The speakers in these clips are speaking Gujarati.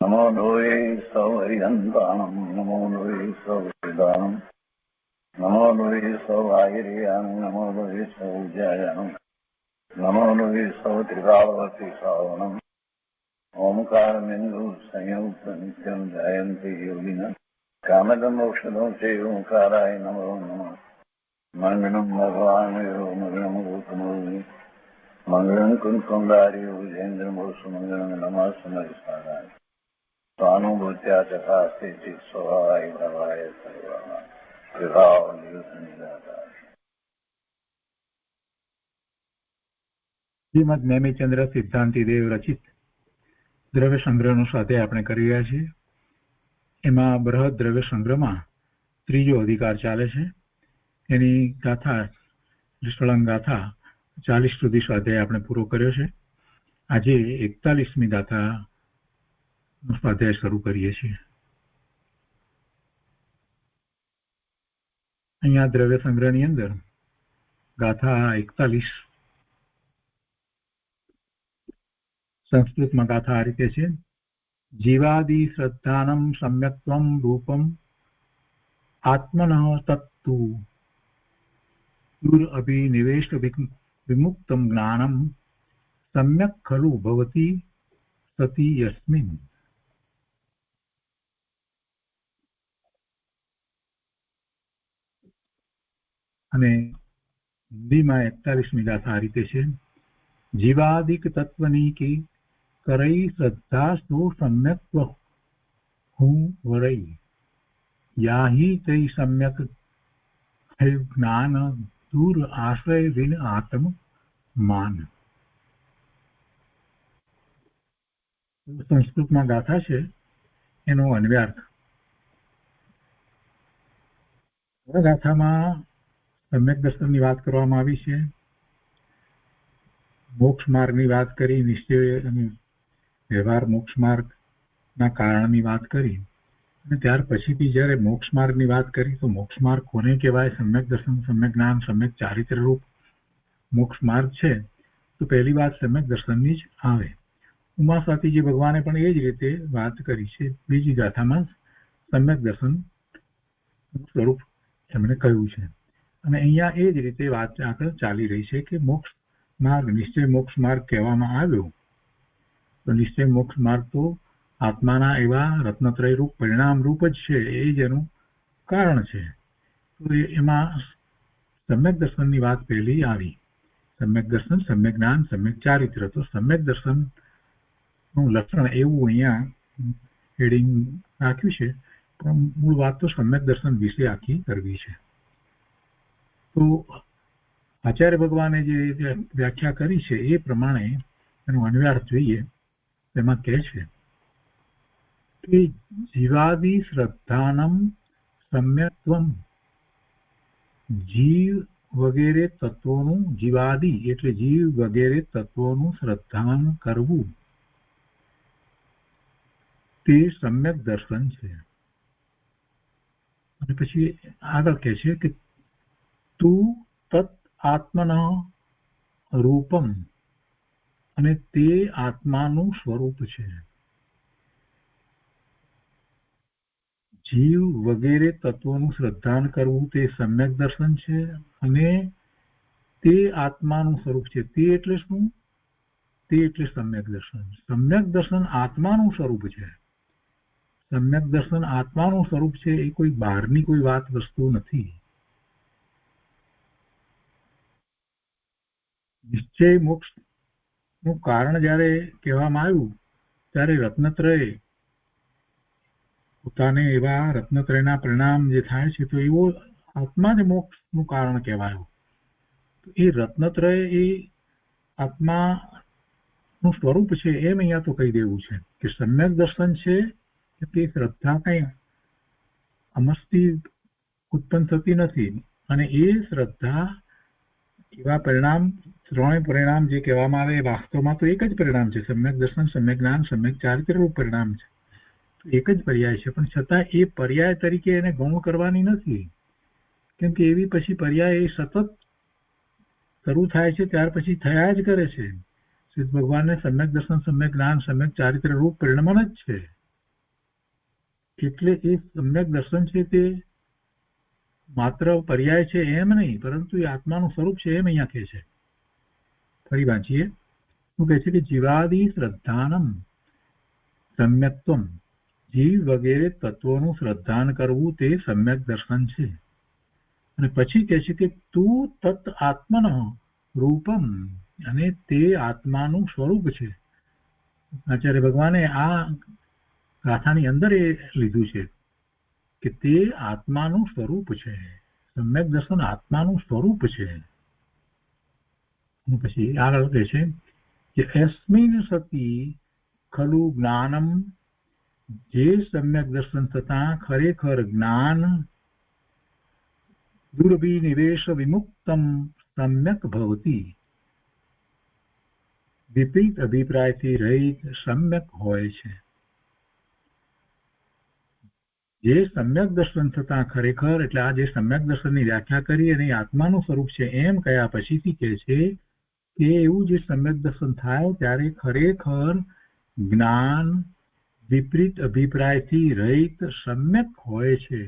नमो लोये सौहरिदन्तानं नमो लोये सौहृदानं नमो लोये सौभागिर्यानं नमो लोये सौज्यायानं नमो लोये सौत्रिकावती सावनं ओंकारमिन्दु संयुक्त नित्यं जयन्ति योगिनः कामदमोक्षदं चैवोंकाराय नमो नमः मङ्गलं भगवान् यो मङ्गलं गौतमोऽग्नि मङ्गलं कुञ्कुण्डार्यो विजेन्द्रमोसुमङ्गलं नमः समयसाराय स्वानुभूत्या चकास्ते स्वभावाय भवाय सर्वाः विभावनिदाता શ્રીમદ નેમિચંદ્ર સિદ્ધાંતિ દેવ રચિત દ્રવ્ય સંગ્રહનો સ્વાધ્યાય આપણે કરી રહ્યા છીએ. એમાં બૃહદ દ્રવ્ય સંગ્રહમાં ત્રીજો અધિકાર ચાલે છે. એની ગાથા સળંગ ગાથા 40 સુધી સ્વાધ્યાય આપણે પૂરો કર્યો છે. આજે 41મી ગાથા સ્વાધ્યાય શરૂ કરીએ છીએ. અહીંયા દ્રવ્ય સંગ્રહની અંદર ગાથા 41 સંસ્કૃતમાં ગાથા આ રીતે છે. જીવાદિ શ્રદ્ધાનમ સમ્યક્ત્વમ રૂપમ આત્મનઃ તત્તુ દુરઅભિનિવેશ વિમુક્તમ જ્ઞાનમ સમ્યક ખલુ ભવતિ સતિ યસ્મિન. અને હિન્દીમાં 41મી ગાથા આ રીતે છે. જીવાદિક તત્વની કે કરઈ શ્રદ્ધાસ્તુ સમ્યક્ હું વરઈ યાહી તૈ સમ્યક જ્ઞાન દૂર આશ્રય વિન આત્મ માન. સંસ્કૃતમાં ગાથા છે, એનો અન્વયાર્થ. ગાથામાં સમ્યક દર્શનની વાત કરવામાં આવી છે, મોક્ષ માર્ગની વાત કરી, નિશ્ચય અને વ્યવહાર મોક્ષ માર્ગના કારણની વાત કરી, અને ત્યાર પછીથી જ્યારે મોક્ષ માર્ગની વાત કરી તો મોક્ષ માર્ગ કોને કહેવાય? સમ્યક દર્શન, સમ્યક જ્ઞાન, સમ્યક ચારિત્ર રૂપ મોક્ષ માર્ગ છે. તો પહેલી વાત સમ્યક દર્શનની જ આવે. ઉમા સ્વાતીજી ભગવાને પણ એ જ રીતે વાત કરી છે. બીજી ગાથામાં સમ્યક દર્શન સ્વરૂપ એમણે કહ્યું છે. અને અહીંયા એ જ રીતે વાત આગળ ચાલી રહી છે કે મોક્ષ માર્ગ, નિશ્ચય મોક્ષ માર્ગ કહેવામાં આવ્યો તો નિશ્ચય મોક્ષ માર્ગ તો આત્માના એવા રત્નત્રય રૂપ પરિણામ રૂપ જ છે, એ જ એનું કારણ છે. તો એમાં સમ્યક દર્શનની વાત પહેલી આવી. સમ્યક દર્શન, સમ્યક જ્ઞાન, સમ્યક ચારિત્ર. તો સમ્યક દર્શન નું લક્ષણ એવું અહીંયા હેડિંગ રાખ્યું છે, પણ મૂળ વાત તો સમ્યક દર્શન વિશે આખી કરવી છે. તો આચાર્ય ભગવાને જે વ્યાખ્યા કરી છે એ પ્રમાણે એનો અન્વયાર્થ જોઈએ. તેમાં કહે છે કે જીવાદિ શ્રદ્ધાનમ સમ્યક્ત્વમ, જીવ વગેરે તત્વોનું, જીવાદિ એટલે જીવ વગેરે તત્વોનું શ્રદ્ધાન કરવું તે સમ્યક દર્શન છે. અને પછી આગળ કહે છે કે તું તત્ આત્મના રૂપમ, અને તે આત્માનું સ્વરૂપ છે. જીવ વગેરે તત્વોનું શ્રદ્ધાન કરવું તે સમ્યક દર્શન છે, અને તે આત્માનું સ્વરૂપ છે. તે એટલે શું? તે એટલે સમ્યક દર્શન. સમ્યક દર્શન આત્માનું સ્વરૂપ છે. સમ્યક દર્શન આત્માનું સ્વરૂપ છે, એ કોઈ બહારની કોઈ વાત વસ્તુ નથી. નિશ્ચય મોક્ષ નું કારણ જયારે કહેવામાં આવ્યું ત્યારે રત્નત્રય પોતાને એવા રત્નત્રયના પરિણામ જે થાય છે તો એવો આત્મા જ મોક્ષ નું કારણ કહેવાયું. એ રત્નત્રય એ આત્મા નું સ્વરૂપ છે એમ અહીંયા તો કહી દેવું છે કે સમ્યક દર્શન છે તે શ્રદ્ધા કઈ અમસ્તી ઉત્પન્ન થતી નથી, અને એ શ્રદ્ધા એવા પરિણામ, ત્રણેય પરિણામ જે કહેવામાં આવે એ વાસ્તવમાં તો એક જ પરિણામ છે. સમ્યક દર્શન, સમ્યક જ્ઞાન, સમ્યક ચારિત્ર રૂપ પરિણામ છે. એક જ પર્યાય છે, પણ છતાં એ પર્યાય તરીકે એને ગૌણ કરવાની નથી, કેમ કે એવી પછી પર્યાય એ સતત શરૂ થાય છે ત્યાર પછી થયા જ કરે છે. સિદ્ધ ભગવાનને સમ્યક દર્શન, સમ્યક જ્ઞાન, સમ્યક ચારિત્ર રૂપ પરિણમન જ છે. એટલે એ સમ્યક દર્શન છે તે માત્ર પર્યાય છે એમ નહીં, પરંતુ એ આત્માનું સ્વરૂપ છે એમ અહીંયા કહે છે. ફરી વાંચીએ. શું કહે છે કે જીવાદિ શ્રદ્ધાનમ સમ્યક્ત્વમ, જીવ વગેરે તત્વોનું શ્રદ્ધાન કરવું તે સમ્યક દર્શન છે. અને પછી કહે છે કે તું તત આત્મન રૂપમ, અને તે આત્માનું સ્વરૂપ છે. આચાર્ય ભગવાને આ ગાથાની અંદર એ લીધું છે કે તે આત્માનું સ્વરૂપ છે. સમ્યક દર્શન આત્માનું સ્વરૂપ છે. પછી આગળ કહે છે કે અસ્મિન સતી ખલુ જ્ઞાનમ, જે સમ્યક દર્શન થતા ખરેખર જ્ઞાન દુર્વિનિવેશ વિમુક્તમ સમ્યક ભવતી, વિપરીત અભિપ્રાયથી રહિત સમ્યક હોય છે. જે સમ્યક દર્શન થતા ખરેખર, એટલે આ જે સમ્યક દર્શનની વ્યાખ્યા કરી અને આત્માનું સ્વરૂપ છે એમ કયા પછીથી કહે છે કે એવું જે સમ્યક દર્શન થાય ત્યારે ખરેખર જ્ઞાન વિપરીત અભિપ્રાયથી રહિત સમ્યક હોય છે.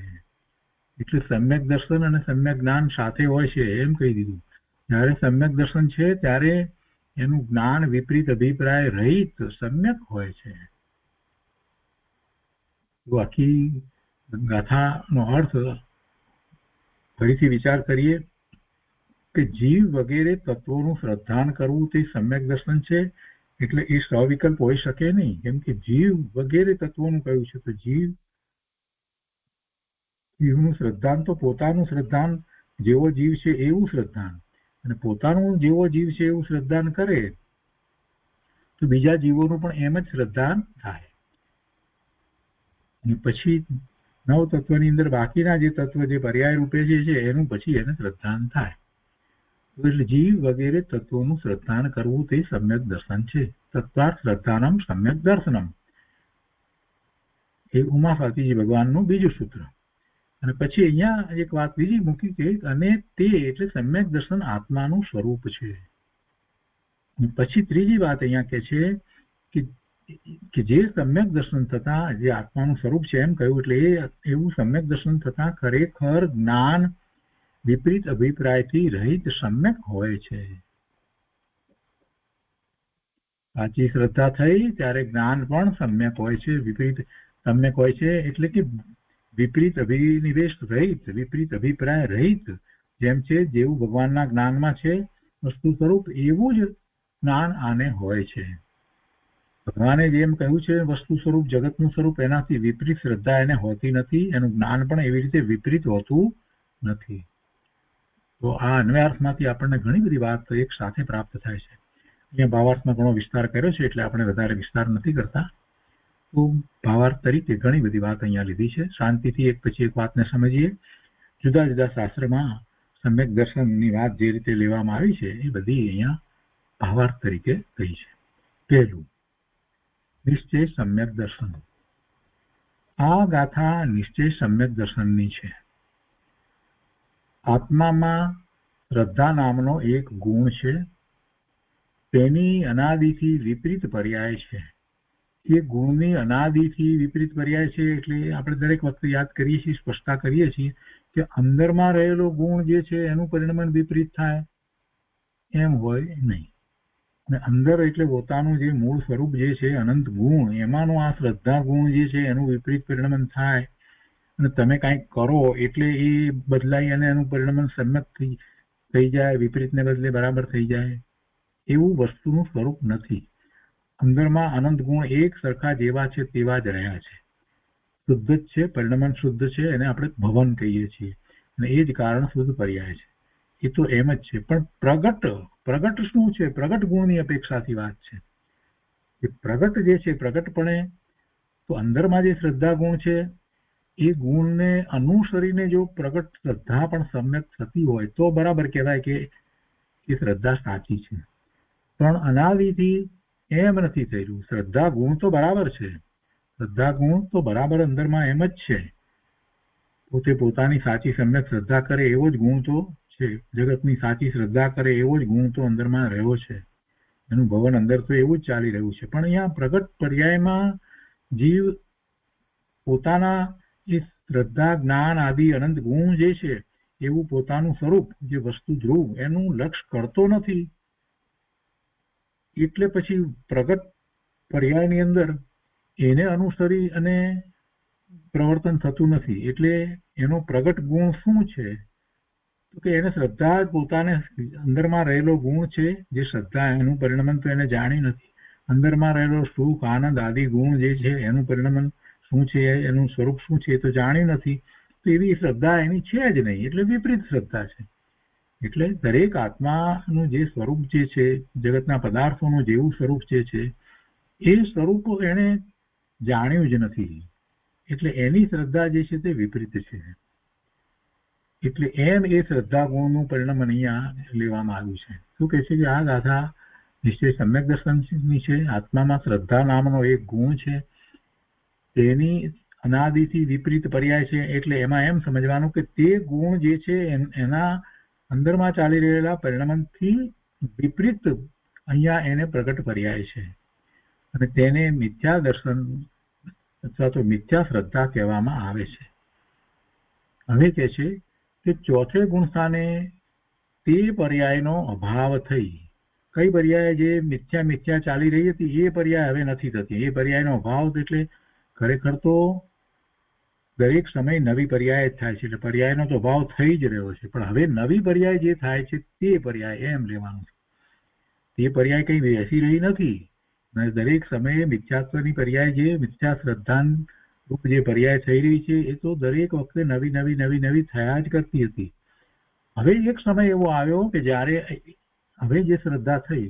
એટલે સમ્યક દર્શન અને સમ્યક જ્ઞાન સાથે હોય છે એમ કહી દીધું. જ્યારે સમ્યક દર્શન છે ત્યારે એનું જ્ઞાન વિપરીત અભિપ્રાય રહિત સમ્યક હોય છે. આખી ગાથાનો અર્થ ફરીથી વિચાર કરીએ કે જીવ વગેરે તત્વોનું શ્રદ્ધાન કરવું તે સમ્યક દર્શન છે. એટલે એ સ્વવિકલ્પ હોઈ શકે નહીં, કેમ કે જીવ વગેરે તત્વોનું કહ્યું છે તો જીવનું શ્રદ્ધાન તો પોતાનું શ્રદ્ધાન, જેવો જીવ છે એવું શ્રદ્ધાન, અને પોતાનું જેવો જીવ છે એવું શ્રદ્ધાન કરે તો બીજા જીવોનું પણ એમ જ શ્રદ્ધાન થાય. અને પછી નવ તત્વની અંદર બાકીના જે તત્વ જે પર્યાય રૂપે જે છે એનું પછી એને શ્રદ્ધાન થાય. એટલે જીવ વગેરે તત્વોનું શ્રદ્ધાન કરવું તે સમ્યક દર્શન છે. તત્વાર્થ શ્રદ્ધાનમ સમ્યક દર્શનમ, એ ઉમા સ્વાતીજી ભગવાનનું બીજું સૂત્ર. અને પછી અહીંયા એક વાત બીજી મૂકી કે અને તે એટલે સમ્યક દર્શન આત્માનું સ્વરૂપ છે. પછી ત્રીજી વાત અહીંયા કે છે કે જે સમ્યક દર્શન થતા જે આત્માનું સ્વરૂપ છે એમ કહ્યું, એટલે એ એવું સમ્યક દર્શન થતા ખરેખર જ્ઞાન વિપરીત અભિપ્રાયથી રહિત સમ્યક હોય છે. સાચી શ્રદ્ધા થઈ ત્યારે જ્ઞાન પણ સમ્યક હોય છે, વિપરીત સમ્યક હોય છે. એટલે કે વિપરીત અભિનિવેશ રહિત, વિપરીત અભિપ્રાય રહિત, જેમ છે જેવું ભગવાનના જ્ઞાનમાં છે વસ્તુ સ્વરૂપ એવું જ જ્ઞાન આને હોય છે. ભગવાને જેમ કહ્યું છે વસ્તુ સ્વરૂપ જગતનું સ્વરૂપ, એનાથી વિપરીત શ્રદ્ધા એને હોતી નથી, એનું જ્ઞાન પણ એવી રીતે વિપરીત હોતું નથી. તો આ અન્વયાર્થમાંથી આપણને ઘણી બધી વાત એક સાથે પ્રાપ્ત થાય છે. અહીંયા ભાવાર્થમાં ઘણો વિસ્તાર કર્યો છે એટલે આપણે વધારે વિસ્તાર નથી કરતા. તો ભાવાર્થ તરીકે ઘણી બધી વાત અહીંયા લીધી છે. શાંતિથી એક પછી એક વાતને સમજીએ. જુદા જુદા શાસ્ત્રમાં સમ્યક દર્શનની વાત જે રીતે લેવામાં આવી છે એ બધી અહીંયા ભાવાર્થ તરીકે કહી છે. પહેલું, નિશ્ચય સમ્યક દર્શન. આ ગાથા નિશ્ચય સમ્યક દર્શનની છે. આત્મામાં શ્રદ્ધા નામનો એક ગુણ છે, તેની અનાદિથી વિપરીત પર્યાય છે. એ ગુણની અનાદિથી વિપરીત પર્યાય છે એટલે આપણે દરેક વખતે યાદ કરીએ છીએ, સ્પષ્ટતા કરીએ છીએ કે અંદરમાં રહેલો ગુણ જે છે એનું પરિણમન વિપરીત થાય એમ હોય નહીં. અને અંદર એટલે પોતાનું જે મૂળ સ્વરૂપ જે છે અનંત ગુણ, એમાંનું આ શ્રદ્ધા ગુણ જે છે એનું વિપરીત પરિણમન થાય. અને તમે કાંઈક કરો એટલે એ બદલાઈ અને એનું પરિણમન સમ્યક થઈ જાય, વિપરીતને બદલે બરાબર થઈ જાય, એવું વસ્તુનું સ્વરૂપ નથી. અંદરમાં અનંત ગુણ એક સરખા જેવા છે તેવા જ રહ્યા છે. શુદ્ધ જ છે, પરિણમન શુદ્ધ છે, એને આપણે ભવન કહીએ છીએ અને એ જ કારણ શુદ્ધ પર્યાય છે. એ તો એમ જ છે. પણ પ્રગટ શું છે? પ્રગટ ગુણની અપેક્ષાથી વાત છે. એ પ્રગટ જે છે પ્રગટપણે તો અંદરમાં જે શ્રદ્ધા ગુણ છે એ ગુણને અનુસરીને જો પ્રગટ શ્રદ્ધા પણ સમ્યક થતી હોય તો બરાબર કહેવાય કે એ શ્રદ્ધા સાચી છે. પણ અનાદિથી એમ નથી થયેલું. શ્રદ્ધા ગુણ તો બરાબર છે, શ્રદ્ધા ગુણ તો બરાબર અંદરમાં એમ જ છે. પોતે પોતાની સાચી સમ્યક શ્રદ્ધા કરે એવો જ ગુણ તો છે, જગતની સાચી શ્રદ્ધા કરે એવો જ ગુણ તો અંદરમાં રહ્યો છે. એનું ભવન અંદર તો એવું જ ચાલી રહ્યું છે. પણ અહીંયા પ્રગટ પર્યાયમાં જીવ પોતાના એ શ્રદ્ધા જ્ઞાન આદિ અનંત ગુણ જે છે એવું પોતાનું સ્વરૂપ જે વસ્તુ ધ્રુવ એનું લક્ષ કરતો નથી, એટલે પછી પ્રગટ પર્યાયની અંદર એને અનુસરી અને પ્રવર્તન થતું નથી. એટલે એનો પ્રગટ ગુણ શું છે તો કે એને શ્રદ્ધા પોતાને અંદરમાં રહેલો ગુણ છે, જે શ્રદ્ધા એનું પરિણમન તો એને જાણી નથી. અંદરમાં રહેલો સુખ આનંદ આદિ ગુણ જે છે એનું પરિણમન શું છે, એનું સ્વરૂપ શું છે એ તો જાણી નથી. તો એવી શ્રદ્ધા એની છે જ નહીં, એટલે વિપરીત શ્રદ્ધા છે. એટલે દરેક આત્માનું જે સ્વરૂપ જે છે, જગતના પદાર્થોનું જેવું સ્વરૂપ જે છે એ સ્વરૂપ એને જાણ્યું જ નથી. એટલે એની શ્રદ્ધા જે છે તે વિપરીત છે. એટલે એમ એ શ્રદ્ધા ગુણનું પરિણામ અહીંયા લેવામાં આવ્યું છે. શું કહે છે કે આ ગાથા નિશ્ચય સમ્યક દર્શનની છે. આત્મામાં શ્રદ્ધા નામનો એક ગુણ છે, તેની અનાદિથી વિપરીત પર્યાય છે. એટલે એમાં એમ સમજવાનું કે તે ગુણ જે છે એના અંદરમાં ચાલી રહેલા પરિણામથી વિપરીત અહીંયા એને પ્રગટ પર્યાય છે, અને તેને મિથ્યા દર્શન અથવા તો મિથ્યા શ્રદ્ધા કહેવામાં આવે છે. હવે કહે છે કે ચોથે ગુણ સ્થાને તે પર્યાયનો અભાવ થઈ. કઈ પર્યાય જે મિથ્યા ચાલી રહી હતી એ પર્યાય હવે નથી થતી. એ પર્યાયનો અભાવ એટલે ખરેખર તો દરેક સમય નવી પર્યાય થાય છે, એટલે પર્યાયનો તો અભાવ થઈ જ રહ્યો છે, પણ હવે નવી પર્યાય જે થાય છે તે પર્યાય એમ લેવાનું છે. તે પર્યાય કઈ બેસી રહી નથી. દરેક સમયે મિથ્યાત્વની પર્યાય જે મિથ્યા શ્રદ્ધા રૂપ જે પર્યાય થઈ રહી છે એ તો દરેક વખતે નવી નવી થયા જ કરતી હતી. હવે એક સમય એવો આવ્યો કે જ્યારે હવે જે શ્રદ્ધા થઈ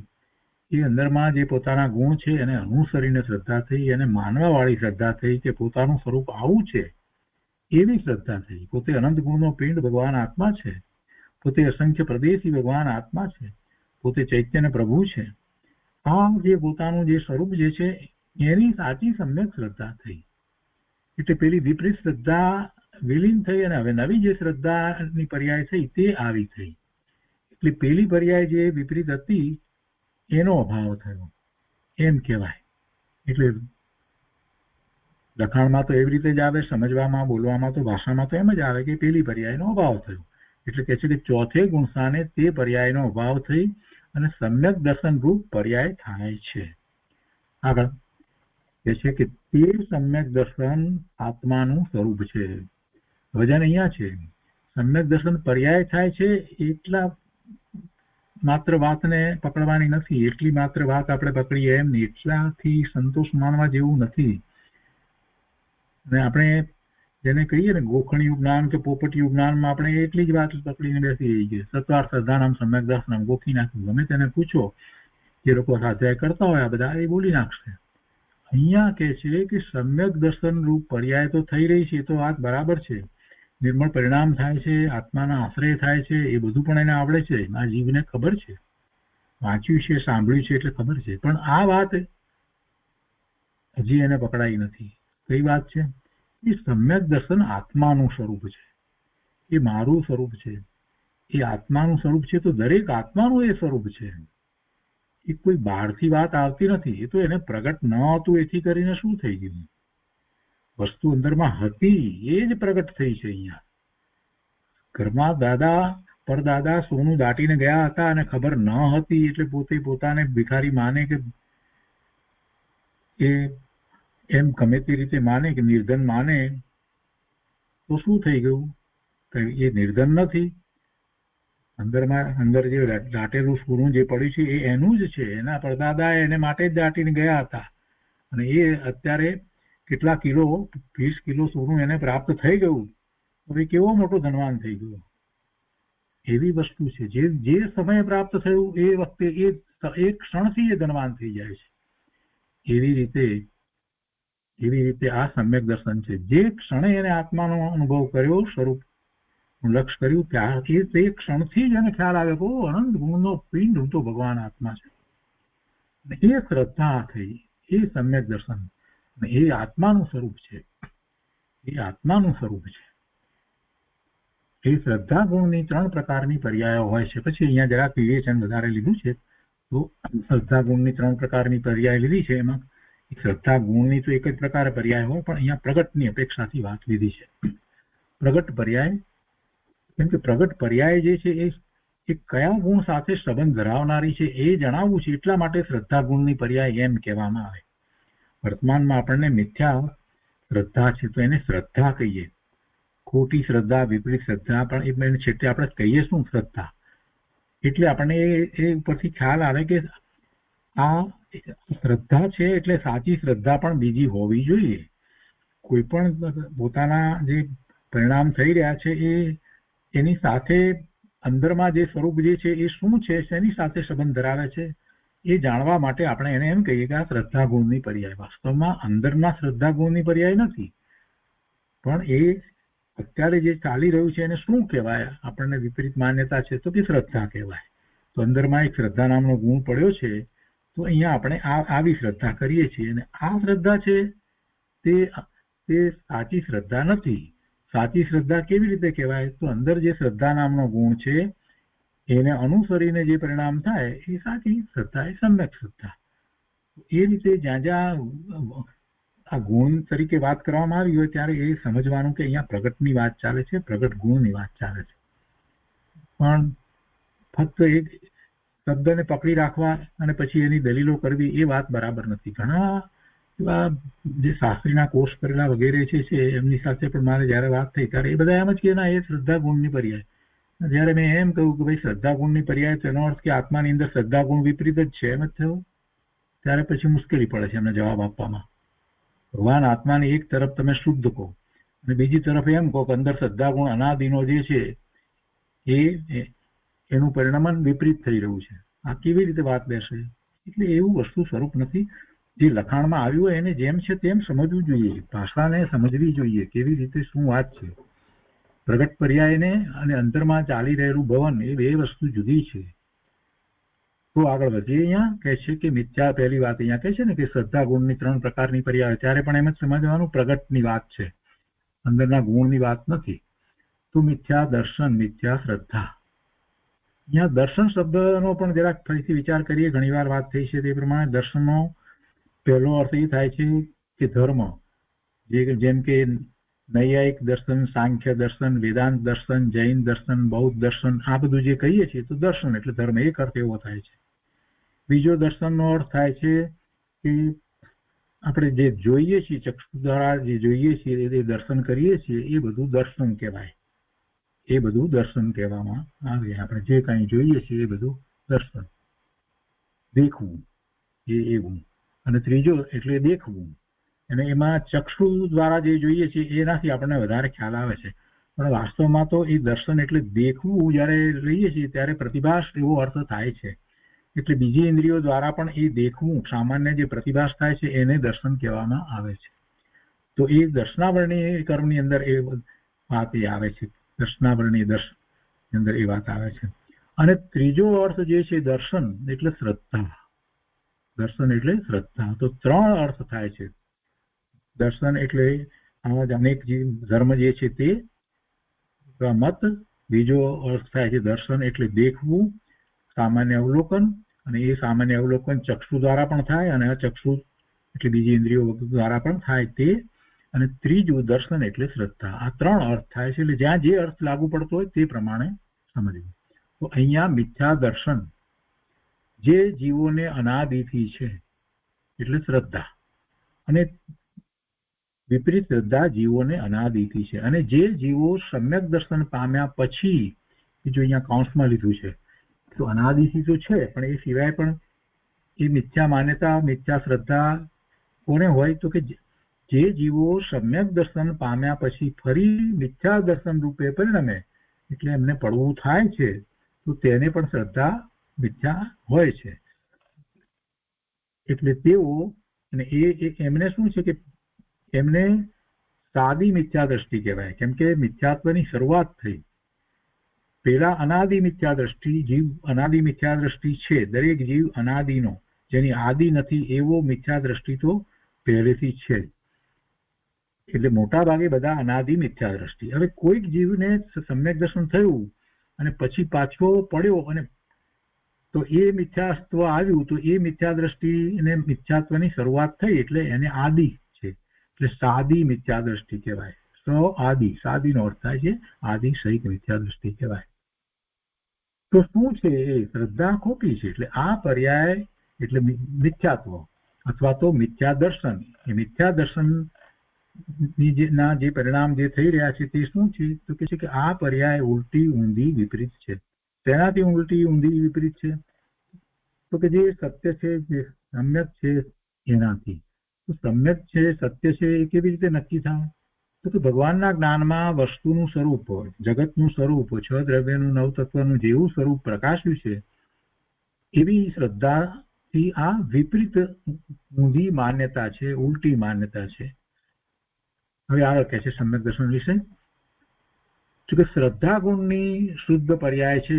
એ અંદરમાં જે પોતાના ગુણ છે એને અનુસરીને શ્રદ્ધા થઈ, અને માનવા વાળી શ્રદ્ધા થઈ કે પોતાનું સ્વરૂપ આવું છે એવી શ્રદ્ધા થઈ. પોતે અનંત ગુણનો પિંડ ભગવાન આત્મા છે, પોતે અસંખ્ય પ્રદેશી ભગવાન આત્મા છે, પોતે ચૈતન્ય પ્રભુ છે. આ જે પોતાનું જે સ્વરૂપ જે છે એની સાચી સમ્યક શ્રદ્ધા થઈ. એટલે પેલી વિપરીત શ્રદ્ધા વિલીન થઈ અને હવે નવી જે શ્રદ્ધાની પર્યાય થઈ તે આવી થઈ. એટલે પેલી પર્યાય જે વિપરીત હતી એનો અભાવ થયો એમ કહેવાય. એટલે લખાણમાં તો એવી રીતે જ આવે, સમજવામાં બોલવામાં તો ભાષામાં તો એમ જ આવે કે પેલી પર્યાયનો અભાવ થયો. એટલે કહે છે કે ચોથે ગુણસ્થાને તે પર્યાયનો અભાવ થઈ અને સમ્યક દર્શન રૂપ પર્યાય થાય છે. આગળ કહે છે કે તે સમ્યક દર્શન આત્માનું સ્વરૂપ છે. વજન અહીંયા છે, સમ્યક દર્શન પર્યાય થાય છે એટલા માત્ર વાતને પકડવાની નથી, એટલી માત્ર વાત આપણે પકડીએ એમ નહીં, એટલાથી સંતોષ માનવા જેવું નથી. અને આપણે જેને કહીએ ને ગોખણિયું જ્ઞાન કે પોપટિયું જ્ઞાનમાં આપણે એટલી જ વાત પકડીને બેસી રહી છે. સત્વાર શ્રદ્ધાનામ સમ્યક દર્શનમ ગોખી નાખ્યું. ગમે તેને પૂછો, જે લોકો સ્વાધ્યાય કરતા હોય આ બધા એ બોલી નાખશે. અહીંયા કહે છે કે સમ્યક દર્શન રૂપ પર્યાય તો થઈ રહી છે, તો વાત બરાબર છે. નિર્મળ પરિણામ થાય છે, આત્માના આશ્રય થાય છે, એ બધું પણ એને આવડે છે, આ જીવને ખબર છે, વાંચ્યું છે, સાંભળ્યું છે એટલે ખબર છે. પણ આ વાત હજી એને પકડાઈ નથી. કઈ વાત છે? એ સમ્યક દર્શન આત્માનું સ્વરૂપ છે, એ મારું સ્વરૂપ છે, એ આત્માનું સ્વરૂપ છે. તો દરેક આત્માનું એ સ્વરૂપ છે, એ કોઈ બહારથી વાત આવતી નથી. એ તો એને પ્રગટ ન હતું એથી કરીને શું થઈ ગયું? વસ્તુ અંદરમાં હતી એ જ પ્રગટ થઈ છે. અહીંયા ઘરમાં દાદા પરદાદા સોનું દાટીને ગયા હતા અને ખબર ન હતી એટલે પોતે પોતાને ભિખારી માને કે એ એમ ગમે તે રીતે માને કે નિર્ધન માને, તો શું થઈ ગયું? એ નિર્ધન નથી. અંદર જે દાટેલું સોનું જે પડ્યું છે એ એનું જ છે. એના પરદાદા એને માટે જ દાટીને ગયા હતા, અને એ અત્યારે કેટલા કિલો 20 કિલો સોનું એને પ્રાપ્ત થઈ ગયું. હવે કેવો મોટો ધનવાન થઈ ગયો. એવી વસ્તુ છે જે સમયે પ્રાપ્ત થયું એ વખતે એ ક્ષણથી એ ધનવાન થઈ જાય છે. એવી રીતે આ સમ્યક દર્શન છે. જે ક્ષણે એને આત્માનો અનુભવ કર્યો, સ્વરૂપ લક્ષ કર્યું, ત્યારથી તે ક્ષણથી જ એને ખ્યાલ આવે કે અનંત ગુણનો પિંડ હું તો ભગવાન આત્મા છે. એ શ્રદ્ધા થઈ, એ સમ્યક દર્શન, એ આત્માનું સ્વરૂપ છે. એ આત્માનું સ્વરૂપ છે. એ શ્રદ્ધા ગુણની 3 પ્રકારની પર્યાયો હોય છે. પછી અહીંયા જરાક વિવેચન વધારે લીધું છે. તો શ્રદ્ધા ગુણની 3 પ્રકારની પર્યાય લીધી છે. એમાં શ્રદ્ધા ગુણની તો એક જ પ્રકારે પર્યાય હોય, પણ અહીંયા પ્રગટની અપેક્ષાથી વાત લીધી છે. પ્રગટ પર્યાય, કેમ કે પ્રગટ પર્યાય જે છે એ કયા ગુણ સાથે સંબંધ ધરાવનારી છે એ જણાવવું છે, એટલા માટે શ્રદ્ધા ગુણની પર્યાય એમ કહેવામાં આવે. વર્તમાનમાં આપણને મિથ્યા શ્રદ્ધા છે તો એને શ્રદ્ધા કહીએ. ખોટી શ્રદ્ધા, વિપરીત શ્રદ્ધા, પણ એને છેલ્લે આપણે કહીએ શું? શ્રદ્ધા. એટલે આપણને એ ઉપરથી ખ્યાલ આવે કે આ શ્રદ્ધા છે એટલે સાચી શ્રદ્ધા પણ બીજી હોવી જોઈએ. કોઈ પણ પોતાના જે પરિણામ થઈ રહ્યા છે એની સાથે અંદરમાં જે સ્વરૂપ જે છે એ શું છે, શેની સાથે સંબંધ ધરાવે છે એ જાણવા માટે આપણે એને એમ કહીએ કે આ શ્રદ્ધા ગુણની પર્યાય. વાસ્તવમાં અંદરના શ્રદ્ધા ગુણની પર્યાય નથી, પણ એ અત્યારે જે ચાલી રહ્યું છે એને શું કહેવાય? આપણને વિપરીત માન્યતા છે તો કે શ્રદ્ધા કહેવાય. તો અંદરમાં એક શ્રદ્ધા નામનો ગુણ પડ્યો છે, તો અહીંયા આપણે આવી શ્રદ્ધા કરીએ છીએ, અને આ શ્રદ્ધા છે તે સાચી શ્રદ્ધા નથી. સાચી શ્રદ્ધા કેવી રીતે કહેવાય? તો અંદર જે શ્રદ્ધા નામનો ગુણ છે એને અનુસરીને જે પરિણામ થાય એ સાચી શ્રદ્ધા, એ સમ્યક શ્રદ્ધા. એ રીતે જ્યાં જ્યાં આ ગુણ તરીકે વાત કરવામાં આવી હોય ત્યારે એ સમજવાનું કે અહીંયા પ્રગટની વાત ચાલે છે, પ્રગટ ગુણની વાત ચાલે છે. પણ ફક્ત એક શબ્દને પકડી રાખવા અને પછી એની દલીલો કરવી એ વાત બરાબર નથી. ઘણા એવા જે શાસ્ત્રીના કોર્સ કરેલા વગેરે છે એમની સાથે પણ મારે જયારે વાત થઈ ત્યારે એ બધા એમ જ કે ના, એ શ્રદ્ધા ગુણની પર્યાય. જયારે મેં એમ કહ્યું કે ભાઈ શ્રદ્ધા ગુણની પર્યાય, તેનો અર્થ કે આત્માની અંદર શ્રદ્ધા ગુણ વિપરીત જ છે, એમ જ થયું. ત્યારે પછી મુશ્કેલી પડે છે એમને જવાબ આપવામાં. ભગવાન આત્માને એક તરફ તમે શુદ્ધ કહો અને બીજી તરફ એમ કહો કે અંદર શ્રદ્ધા ગુણ અનાદિનો જે છે એનું પરિણામ વિપરીત થઈ રહ્યું છે. આ કેવી રીતે વાત બેસે? એટલે એવું વસ્તુ સ્વરૂપ નથી. જે લખાણમાં આવ્યું હોય એને જેમ છે તેમ સમજવું જોઈએ, ભાષાને સમજવી જોઈએ કેવી રીતે શું વાત છે. પ્રગટ પર્યાયને અને અંતરમાં ચાલી રહેલું ભવન એ બે વસ્તુ જુદી છે. તો આગળ વધીએ. અહીંયા કહે છે કે મિથ્યા, પહેલી વાત અહીંયા કહે છે ને કે શ્રદ્ધા ગુણની 3 પ્રકારની પર્યાય, ત્યારે પણ એમ જ સમજવાનું પ્રગટની વાત છે, અંદરના ગુણની વાત નથી. તો મિથ્યા દર્શન, મિથ્યા શ્રદ્ધા. અહીંયા દર્શન શબ્દનો પણ જરાક ફરીથી વિચાર કરીએ. ઘણી વાર વાત થઈ છે તે પ્રમાણે દર્શનનો પહેલો અર્થ એ થાય છે કે ધર્મ, જેમ કે નૈયાયિક દર્શન, સાંખ્ય દર્શન, વેદાંત દર્શન, જૈન દર્શન, બૌદ્ધ દર્શન, આ બધું જે કહીએ છીએ તો દર્શન એટલે ધર્મ, એક અર્થ એવો થાય છે. બીજો દર્શનનો અર્થ થાય છે કે આપણે જે જોઈએ છીએ, ચક્ષુ દ્વારા જે જોઈએ છીએ, એ દર્શન કરીએ છીએ, એ બધું દર્શન કહેવાય. એ બધું દર્શન કહેવામાં આવે. આપણે જે કંઈ જોઈએ છીએ એ બધું દર્શન, દેખવું એ એવું. અને ત્રીજો એટલે દેખવું, અને એમાં ચક્ષુ દ્વારા જે જોઈએ છે એનાથી આપણને વધારે ખ્યાલ આવે છે. પણ વાસ્તવમાં તો એ દર્શન એટલે દેખવું જયારે લઈએ છીએ ત્યારે પ્રતિભાસ એવો અર્થ થાય છે. એટલે બીજી ઇન્દ્રિયો દ્વારા પણ એ દેખવું, સામાન્ય જે પ્રતિભાસ થાય છે એને દર્શન કહેવામાં આવે છે. તો એ દર્શનાવરણી કર્મની અંદર એ વાત એ આવે છે. દર્શનાવરણી દર્શન અંદર એ વાત આવે છે. અને ત્રીજો અર્થ જે છે દર્શન એટલે શ્રદ્ધા. દર્શન એટલે શ્રદ્ધા. તો 3 અર્થ થાય છે. દર્શન એટલે અનેક ધર્મ જે છે તે મત. બીજો અર્થ થાય છે દર્શન એટલે દેખવું, સામાન્ય અવલોકન, અને એ સામાન્ય અવલોકન ચક્ષુ દ્વારા પણ થાય અને ચક્ષુ એટલે બીજી ઇન્દ્રિયો દ્વારા પણ થાય તે. અને ત્રીજું દર્શન એટલે શ્રદ્ધા. આ 3 અર્થ થાય છે. એટલે જ્યાં જે અર્થ લાગુ પડતો હોય તે પ્રમાણે સમજવું. તો અહીંયા મિથ્યા દર્શન જે જીવોને અનાદિથી છે એટલે શ્રદ્ધા, અને વિપરીત શ્રદ્ધા જીવોને અનાદિથી છે. અને જે જીવો સમ્યક દર્શન પામ્યા પછી, જો અહીંયા કૌંસમાં લીધું છે, તો અનાદિથી તો છે પણ એ સિવાય પણ એ મિથ્યા માન્યતા, મિથ્યા શ્રદ્ધા કોને હોય? તો કે જે જીવો સમ્યક દર્શન પામ્યા પછી ફરી મિથ્યા દર્શન રૂપે પરિણમે, એટલે એમને પડવું થાય છે, તો તેને પણ શ્રદ્ધા મિથ્યા હોય છે. એટલે તેઓ, અને એમને શું છે કે એમને સાદી મિથ્યા દ્રષ્ટિ કહેવાય. કેમ કે મિથ્યાત્વની શરૂઆત થઈ. પેલા અનાદિ મિથ્યા દ્રષ્ટિ, જીવ અનાદિ મિથ્યા દ્રષ્ટિ છે. દરેક જીવ અનાદિનો, જેની આદિ નથી એવો મિથ્યા દ્રષ્ટિ તો પહેલેથી છે. એટલે મોટા ભાગે બધા અનાદિ મિથ્યા દ્રષ્ટિ. હવે કોઈક જીવને સમ્યક દર્શન થયું અને પછી પાછો પડ્યો અને તો એ મિથ્યાત્વ આવ્યું તો એ મિથ્યા દ્રષ્ટિ અને મિથ્યાત્વની શરૂઆત થઈ એટલે એને આદિ છે, એટલે સાદી મિથ્યા દ્રષ્ટિ કહેવાય. આદિ, સાદીનો અર્થ થાય છે આદિ સહિત મિથ્યા દ્રષ્ટિ કહેવાય. તો શું છે એ શ્રદ્ધા ખોટી છે, એટલે આ પર્યાય એટલે મિથ્યાત્વ અથવા તો મિથ્યા દર્શન. એ મિથ્યા દર્શન ના જે પરિણામ જે થઈ રહ્યા છે તે શું છે તો કે છે કે આ પર્યાય ઉલટી ઊંધી વિપરીત છે. તેનાથી ઉલટી ઊંધી વિપરીત છે તો કે જે સત્ય છે, જે સમ્યક છે એનાથી. તો સમ્યક છે, સત્ય છે એ કેવી રીતે નક્કી થાય તો કે ભગવાનના જ્ઞાનમાં વસ્તુનું સ્વરૂપ, જગતનું સ્વરૂપ, છ દ્રવ્યનું, નવ તત્વનું જેવું સ્વરૂપ પ્રકાશ્યું છે એવી શ્રદ્ધાથી આ વિપરીત ઊંધી માન્યતા છે, ઉલટી માન્યતા છે. હવે આગળ કહે છે સમ્યક દર્શન વિશે કે શ્રદ્ધા ગુણની શુદ્ધ પર્યાય છે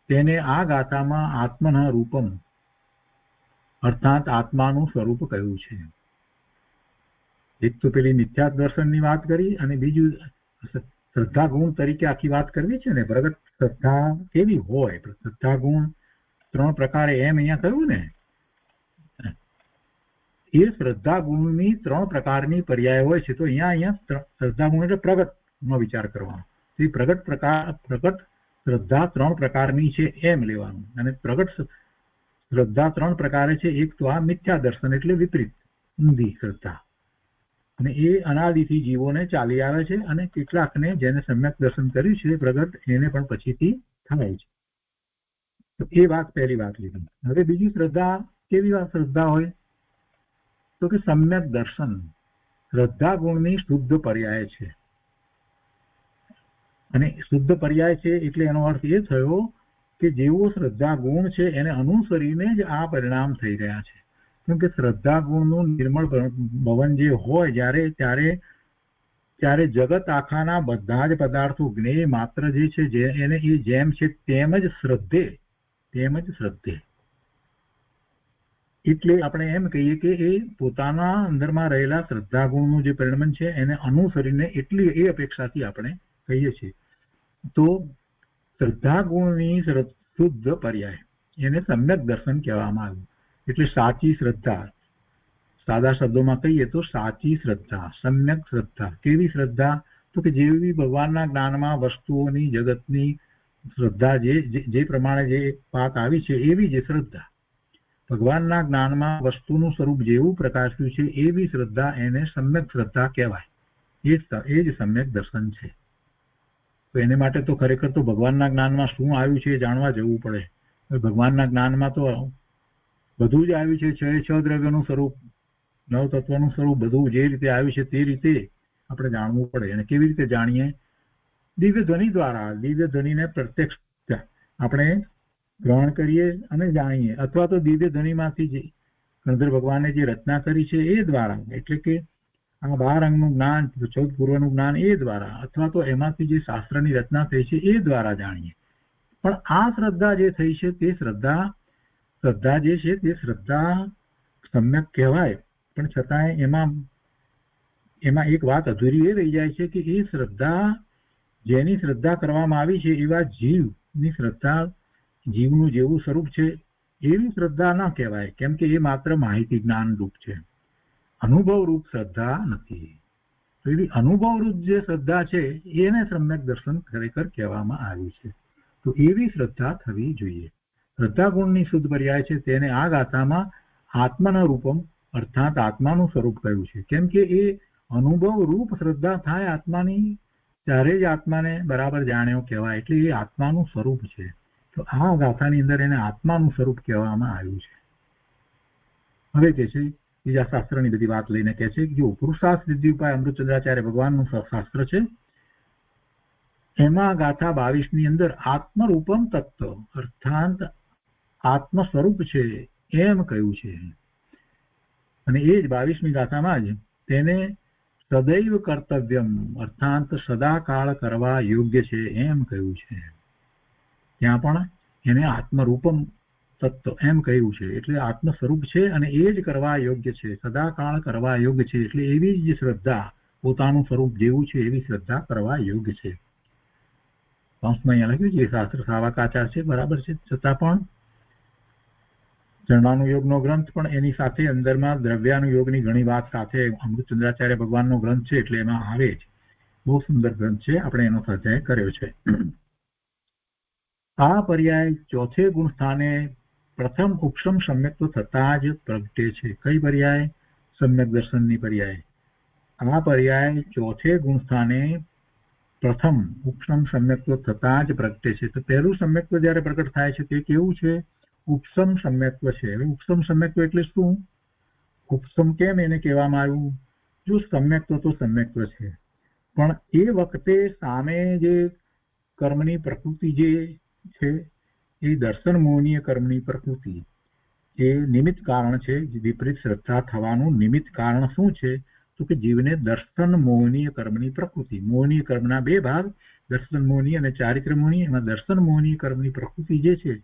તેને આ ગાથામાં આત્મના રૂપમ અર્થાત આત્માનું સ્વરૂપ કહ્યું છે. એક તો પેલી મિથ્યા દર્શનની વાત કરી અને બીજું શ્રદ્ધા ગુણ તરીકે આખી વાત કરવી છે ને. પ્રગટ શ્રદ્ધા કેવી હોય, શ્રદ્ધા ગુણ 3 પ્રકારે એમ અહીંયા કહ્યું ને. એ શ્રદ્ધા ગુણની 3 પ્રકારની પર્યાય હોય છે. તો અહીંયા શ્રદ્ધા ગુણ એટલે પ્રગટ નો વિચાર કરવાનો. એ પ્રગટ શ્રદ્ધા 3 પ્રકારની છે એમ લેવાનું. અને પ્રગટ શ્રદ્ધા 3 પ્રકારે છે. એક તો આ મિથ્યા દર્શન એટલે વિપરીત ઊંધી શ્રદ્ધા, અને એ અનાદિથી જીવોને ચાલી આવે છે અને કેટલાકને જેને સમ્યક દર્શન કર્યું છે પ્રગટ એને પણ પછીથી થાય છે. તો એ વાત પહેલી વાત લીધી. હવે બીજી શ્રદ્ધા કેવી વાત શ્રદ્ધા હોય તો કે સમ્યક દર્શન શ્રદ્ધા ગુણની શુદ્ધ પર્યાય છે. અને શુદ્ધ પર્યાય છે એટલે એનો અર્થ એ થયો કે જેવો શ્રદ્ધા ગુણ છે એને અનુસરીને જ આ પરિણામ થઈ રહ્યા છે. કેમ કે શ્રદ્ધા ગુણનું નિર્મળ ભવન જે હોય ત્યારે જગત આખાના બધા જ પદાર્થો જ્ઞેય માત્ર જે છે એને એ જેમ છે તેમ જ શ્રદ્ધે. એટલે આપણે એમ કહીએ કે એ પોતાના અંદરમાં રહેલા શ્રદ્ધા ગુણનું જે પરિણમન છે એને અનુસરીને એટલી એ અપેક્ષાથી આપણે કહીએ છીએ. તો શ્રદ્ધા ગુણની શુદ્ધ પર્યાય એને સમ્યક દર્શન કહેવામાં આવ્યું. એટલે સાચી શ્રદ્ધા, સાદા શબ્દોમાં કહીએ તો સાચી શ્રદ્ધા, સમ્યક શ્રદ્ધા. કેવી શ્રદ્ધા તો કે જેવી ભગવાનના જ્ઞાનમાં વસ્તુઓની જગતની શ્રદ્ધા જે પ્રમાણે જે પાક આવી છે એવી જ શ્રદ્ધા. ભગવાનના જ્ઞાનમાં વસ્તુનું સ્વરૂપ જેવું પ્રકાશ્યું છે એવી શ્રદ્ધા એને સમ્યક શ્રદ્ધા કહેવાય. એ જ સમ્યક દર્શન છે. તો એને માટે તો ખરેખર તો ભગવાનના જ્ઞાનમાં શું આવ્યું છે એ જાણવા જવું પડે. ભગવાનના જ્ઞાનમાં તો બધું જ આવ્યું છે. 6 દ્રવ્યનું સ્વરૂપ, 9 તત્વનું સ્વરૂપ બધું જે રીતે આવ્યું છે તે રીતે આપણે જાણવું પડે. અને કેવી રીતે જાણીએ? દિવ્ય ધ્વનિ દ્વારા. દિવ્ય ધ્વનિને પ્રત્યક્ષ આપણે ગ્રહણ કરીએ અને જાણીએ, અથવા તો દિવ્ય ધ્વનિમાંથી જે ગણધર ભગવાને જે રચના કરી છે એ દ્વારા, એટલે કે આ 12 અંગનું જ્ઞાન, 14 પૂર્વનું જ્ઞાન એ દ્વારા, અથવા તો એમાંથી જે શાસ્ત્રની રચના થઈ છે એ દ્વારા જાણીએ. પણ આ શ્રદ્ધા જે થઈ છે તે શ્રદ્ધા જે છે તે શ્રદ્ધા સમ્યક કહેવાય. પણ છતાંય એમાં એક વાત અધૂરી એ રહી જાય છે કે એ શ્રદ્ધા, જેની શ્રદ્ધા કરવામાં આવી છે એવા જીવની શ્રદ્ધા, જીવનું જેવું સ્વરૂપ છે એવી શ્રદ્ધા ન કહેવાય. કેમ કે એ માત્ર માહિતી જ્ઞાન રૂપ છે, અનુભવ રૂપ શ્રદ્ધા નથી. તો એવી અનુભવ રૂપ જે શ્રદ્ધા છે એને સમ્યક દર્શન ખરેખર કહેવામાં આવ્યું છે. તો એવી શ્રદ્ધા થવી જોઈએ. શ્રદ્ધા ગુણની શુદ્ધ પર્યાય છે તેને આ ગાથામાં આત્માના રૂપમ અર્થાત આત્માનું સ્વરૂપ કહ્યું છે. કેમ કે એ અનુભવ રૂપ શ્રદ્ધા થાય આત્માની ત્યારે જ આત્માને બરાબર જાણ્યો કહેવાય. એટલે એ આત્માનું સ્વરૂપ છે. તો આ ગાથાની અંદર એને આત્માનું સ્વરૂપ કહેવામાં આવ્યું છે. હવે કે છે બીજા શાસ્ત્રની બધી વાત લઈને કહે છે કે જો પુરુષાર્થ સિદ્ધિ ઉપાય અમૃતચંદ્રાચાર્ય ભગવાનનું શાસ્ત્ર છે એમાં ગાથા 22ની અંદર આત્મરૂપમ તત્વ અર્થાત આત્મ સ્વરૂપ છે એમ કહ્યું છે. અને એ જ 22મી ગાથામાં જ તેને સદૈવ કર્તવ્યમ અર્થાત સદાકાળ કરવા યોગ્ય છે એમ કહ્યું છે. ત્યાં પણ એને આત્મરૂપમ તત્વ એમ કહ્યું છે. એટલે આત્મ સ્વરૂપ છે અને એ જ કરવા યોગ્ય છે, સદાકાળ કરવા યોગ્ય છે. એટલે એવી જ શ્રદ્ધા, પોતાનું સ્વરૂપ જેવું છે એવી શ્રદ્ધા કરવા યોગ્ય છે. કૌંસમાં અહીંયા લખ્યું છે શાસ્ત્ર સાવાકાચાર છે, બરાબર છે, છતાં પણ ચરણાનુયોગનો ગ્રંથ પણ એની સાથે અંદરમાં દ્રવ્યાનુયોગની ઘણી વાત સાથે અમૃતચંદ્રાચાર્ય ભગવાનનો ગ્રંથ છે એટલે એમાં આવે છે. બહુ સુંદર ગ્રંથ છે, આપણે એનો સ્વાધ્યાય કર્યો છે. આ પર્યાય ચોથે ગુણ સ્થાને પ્રથમ ઉપશમ સમ્યક્ત્વ થતા જ પ્રગટે છે. કઈ પર્યાય? સમ્યક દર્શનની પર્યાય. આ પર્યાય ચોથે ગુણ સ્થાને પ્રથમ ઉપશમ સમ્યક્ત્વ થતા જ પ્રગટે છે. તો પહેલું સમ્યક્ત્વ જયારે પ્રગટ થાય છે તે કેવું છે? ઉપશમ સમ્યક્ત્વ છે. હવે ઉપશમ સમ્યક્ત્વ એટલે શું? ઉપશમ કેમ એને કહેવામાં આવ્યું? જો સમ્યક્ત્વ તો સમ્યક્ત્વ છે, પણ એ વખતે સામે જે કર્મની પ્રકૃતિ જે છે એ દર્શન મોહનીય કર્મની પ્રકૃતિ એ નિમિત્ત કારણ છે. વિપરીત શ્રદ્ધા થવાનું નિમિત્ત કારણ શું છે? તો કે જીવને દર્શન મોહનીય કર્મની પ્રકૃતિ, મોહનીય કર્મના બે ભાગ, દર્શન મોહનીય અને ચારિત્ર મોહનીય. એમાં દર્શન મોહનીય કર્મની પ્રકૃતિ જે છે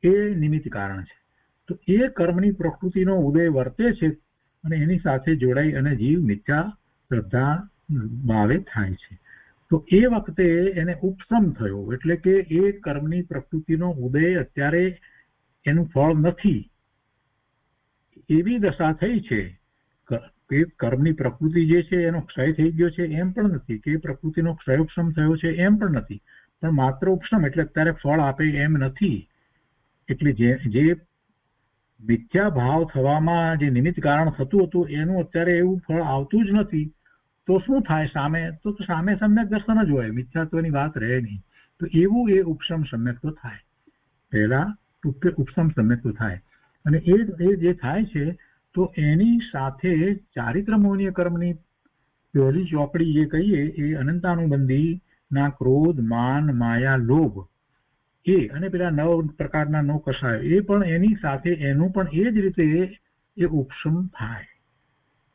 એ નિમિત્ત કારણ છે. તો એ કર્મની પ્રકૃતિનો ઉદય વર્તે છે અને એની સાથે જોડાઈ અને જીવ મિથ્યા શ્રદ્ધા ભાવે થાય છે. તો એ વખતે એને ઉપશમ થયો, એટલે કે એ કર્મની પ્રકૃતિનો ઉદય અત્યારે એનું ફળ નથી એવી દશા થઈ છે. એ કર્મની પ્રકૃતિ જે છે એનો ક્ષય થઈ ગયો છે એમ પણ નથી, કે પ્રકૃતિનો ક્ષય ઉપશમ થયો છે એમ પણ નથી, પણ માત્ર ઉપશમ એટલે અત્યારે ફળ આપે એમ નથી. એટલે જે મિથ્યા ભાવ થવામાં જે નિમિત્ત કારણ થતું હતું એનું અત્યારે એવું ફળ આવતું જ નથી. તો શું થાય સામે? તો સામે સમ્યક દર્શન જ હોય, મિથ્યાત્વની વાત રહે નહીં. તો એવું એ ઉપશમ સમ્યક્ત્વ થાય. પહેલા ઉપશમ સમ્યક્ત્વ થાય, અને એ જે થાય છે તો એની સાથે ચારિત્ર મોહનીય કર્મની પહેલી ચોપડી જે કહીએ એ અનંતાનુબંધી ના ક્રોધ, માન, માયા, લોભ એ અને પેલા 9 પ્રકારના નો કષાયો એ પણ એની સાથે એનું પણ એ જ રીતે એ ઉપશમ થાય.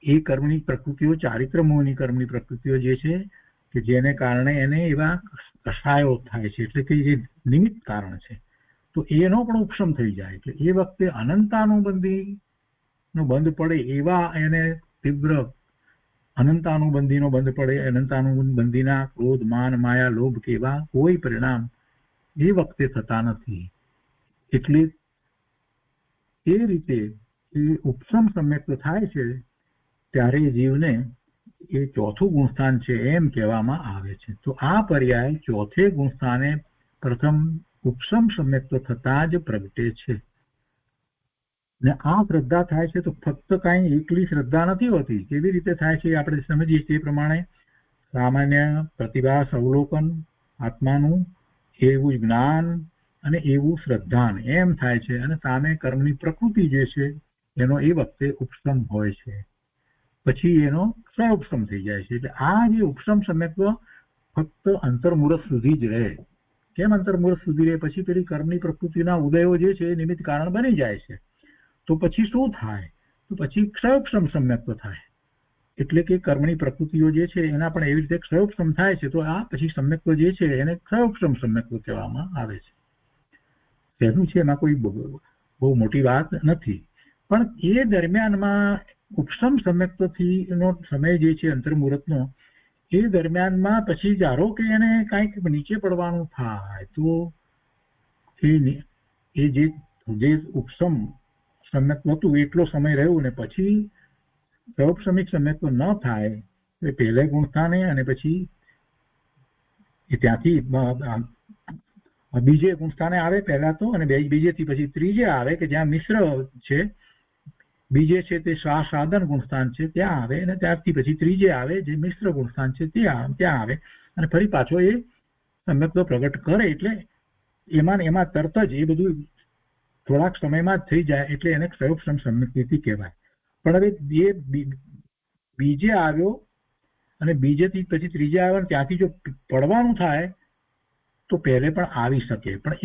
એ કર્મની પ્રકૃતિઓ ચારિત્ર મોહની કર્મની પ્રકૃતિઓ જે છે કે જેને કારણે એને એવા કષાયો થાય છે, એટલે કે જે નિમિત્ત કારણ છે, તો એનો પણ ઉપશમ થઈ જાય. એટલે એ વખતે અનંતાનુબંધી નો બંધ પડે એવા એને તીવ્ર અનંતાનુબંધીનો બંધ પડે, અનંતાનુબંધીના ક્રોધ, માન, માયા, લોભ કેવા કોઈ પરિણામ એ વખતે થતા નથી. એટલે એ રીતે એ ઉપશમ સમ્યક્ત્વ થાય છે ત્યારે જીવને એ ચોથું ગુણસ્થાન છે એમ કહેવામાં આવે છે. તો આ પર્યાય ચોથે ગુણસ્થાને પ્રથમ ઉપશમ સમ્યક્ત્વ થતા જ પ્રગટે છે. ને આ શ્રદ્ધા થાય છે તો ફક્ત કાંઈ એકલી શ્રદ્ધા નથી હોતી. કેવી રીતે થાય છે આપણે સમજીએ તે પ્રમાણે સામાન્ય પ્રતિભાસ અવલોકન આત્માનું, એવું જ્ઞાન અને એવું શ્રદ્ધાન એમ થાય છે, અને સામે કર્મની પ્રકૃતિ જે છે એનો એ વખતે ઉપશમ હોય છે, પછી એનો ક્ષયોપશમ થઈ જાય છે. એટલે આ જે ઉપશમ સમ્યક્ત્વ ફક્ત અંતર્મુહૂર્ત સુધી જ રહે. કેમ અંતર્મુહૂર્ત સુધી રહે? પછી પેલી કર્મની પ્રકૃતિના ઉદયો જે છે એ નિમિત્ત કારણ બની જાય છે. તો પછી શું થાય? તો પછી ક્ષયોપશમ સમ્યક્ત્વ થાય. એટલે કે કર્મની પ્રકૃતિઓ જે છે એના પણ એવી રીતે ક્ષયોપશમ થાય છે. તો આ પછી સમ્યક્ત્વ જે છે એને ક્ષયોપશમ સમ્યક્ત્વ કહેવામાં આવે છે. તેનું છે એમાં કોઈ બહુ મોટી વાત નથી, પણ એ દરમિયાનમાં ઉપશમ સમ્યક્ત્વથી એનો સમય જે છે અંતર્મુહૂર્તનો, એ દરમિયાનમાં પછી ધારો કે એને કાંઈક નીચે પડવાનું થાય તો એ જે ઉપશમ સમ્યક્ત્વ હતું એટલો સમય રહ્યો ને પછી ક્ષયોપશમિક સમ્યક્ત્વ ન થાય એ પહેલે ગુણસ્થાને અને પછી એ ત્યાંથી બીજે ગુણસ્થાને આવે પહેલા તો, અને બીજેથી પછી ત્રીજે આવે કે જ્યાં મિશ્ર છે. બીજે છે તે સાધન ગુણસ્થાન છે ત્યાં આવે, અને ત્યારથી પછી ત્રીજે આવે જે મિશ્ર ગુણસ્થાન છે ત્યાં આવે, અને ફરી પાછો એ સમ્યક્ત્વ પ્રગટ કરે. એટલે એમાં તરત જ એ બધું થોડાક સમયમાં જ થઈ જાય, એટલે એને ક્ષયોપશમ સમ્યક્ત્વ કહેવાય. પણ હવે એ બીજે આવ્યો અને બીજેથી પછી ત્રીજે આવ્યો, ત્યાંથી જો પડવાનું થાય તો પહેલે પણ આવી શકે, પણ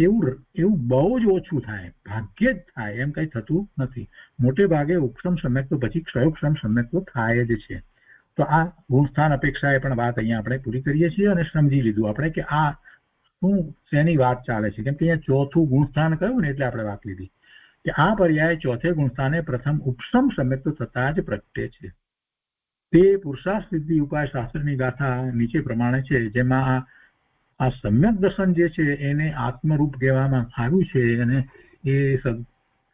એવું બહુ જ ઓછું થાય, ભાગ્યે જ થાય, એમ કઈ થતું નથી. મોટે ભાગે ઉપશમ સમ્યક્ત્વ પછી ક્ષયોપશમ સમ્યક્ત્વ થાય જ છે. તો આ ગુણસ્થાન અપેક્ષાએ પણ વાત અહીંયા આપણે પૂરી કરીએ છીએ અને સમજી લીધું આપણે કે આ શું શેની વાત ચાલે છે. કેમ કે અહીંયા ચોથું ગુણસ્થાન કહ્યું ને એટલે આપણે વાત લીધી કે આ પર્યાય ચોથે ગુણસ્થાને પ્રથમ ઉપશમ સમ્યક્ત્વ થતા જ પ્રગટે છે. તે પુરુષાર્થ સિદ્ધિ ઉપાય શાસ્ત્રની ગાથા નીચે પ્રમાણે છે, જેમાં આ સમ્યક દર્શન જે છે એને આત્મરૂપ કહેવામાં આવ્યું છે, અને એ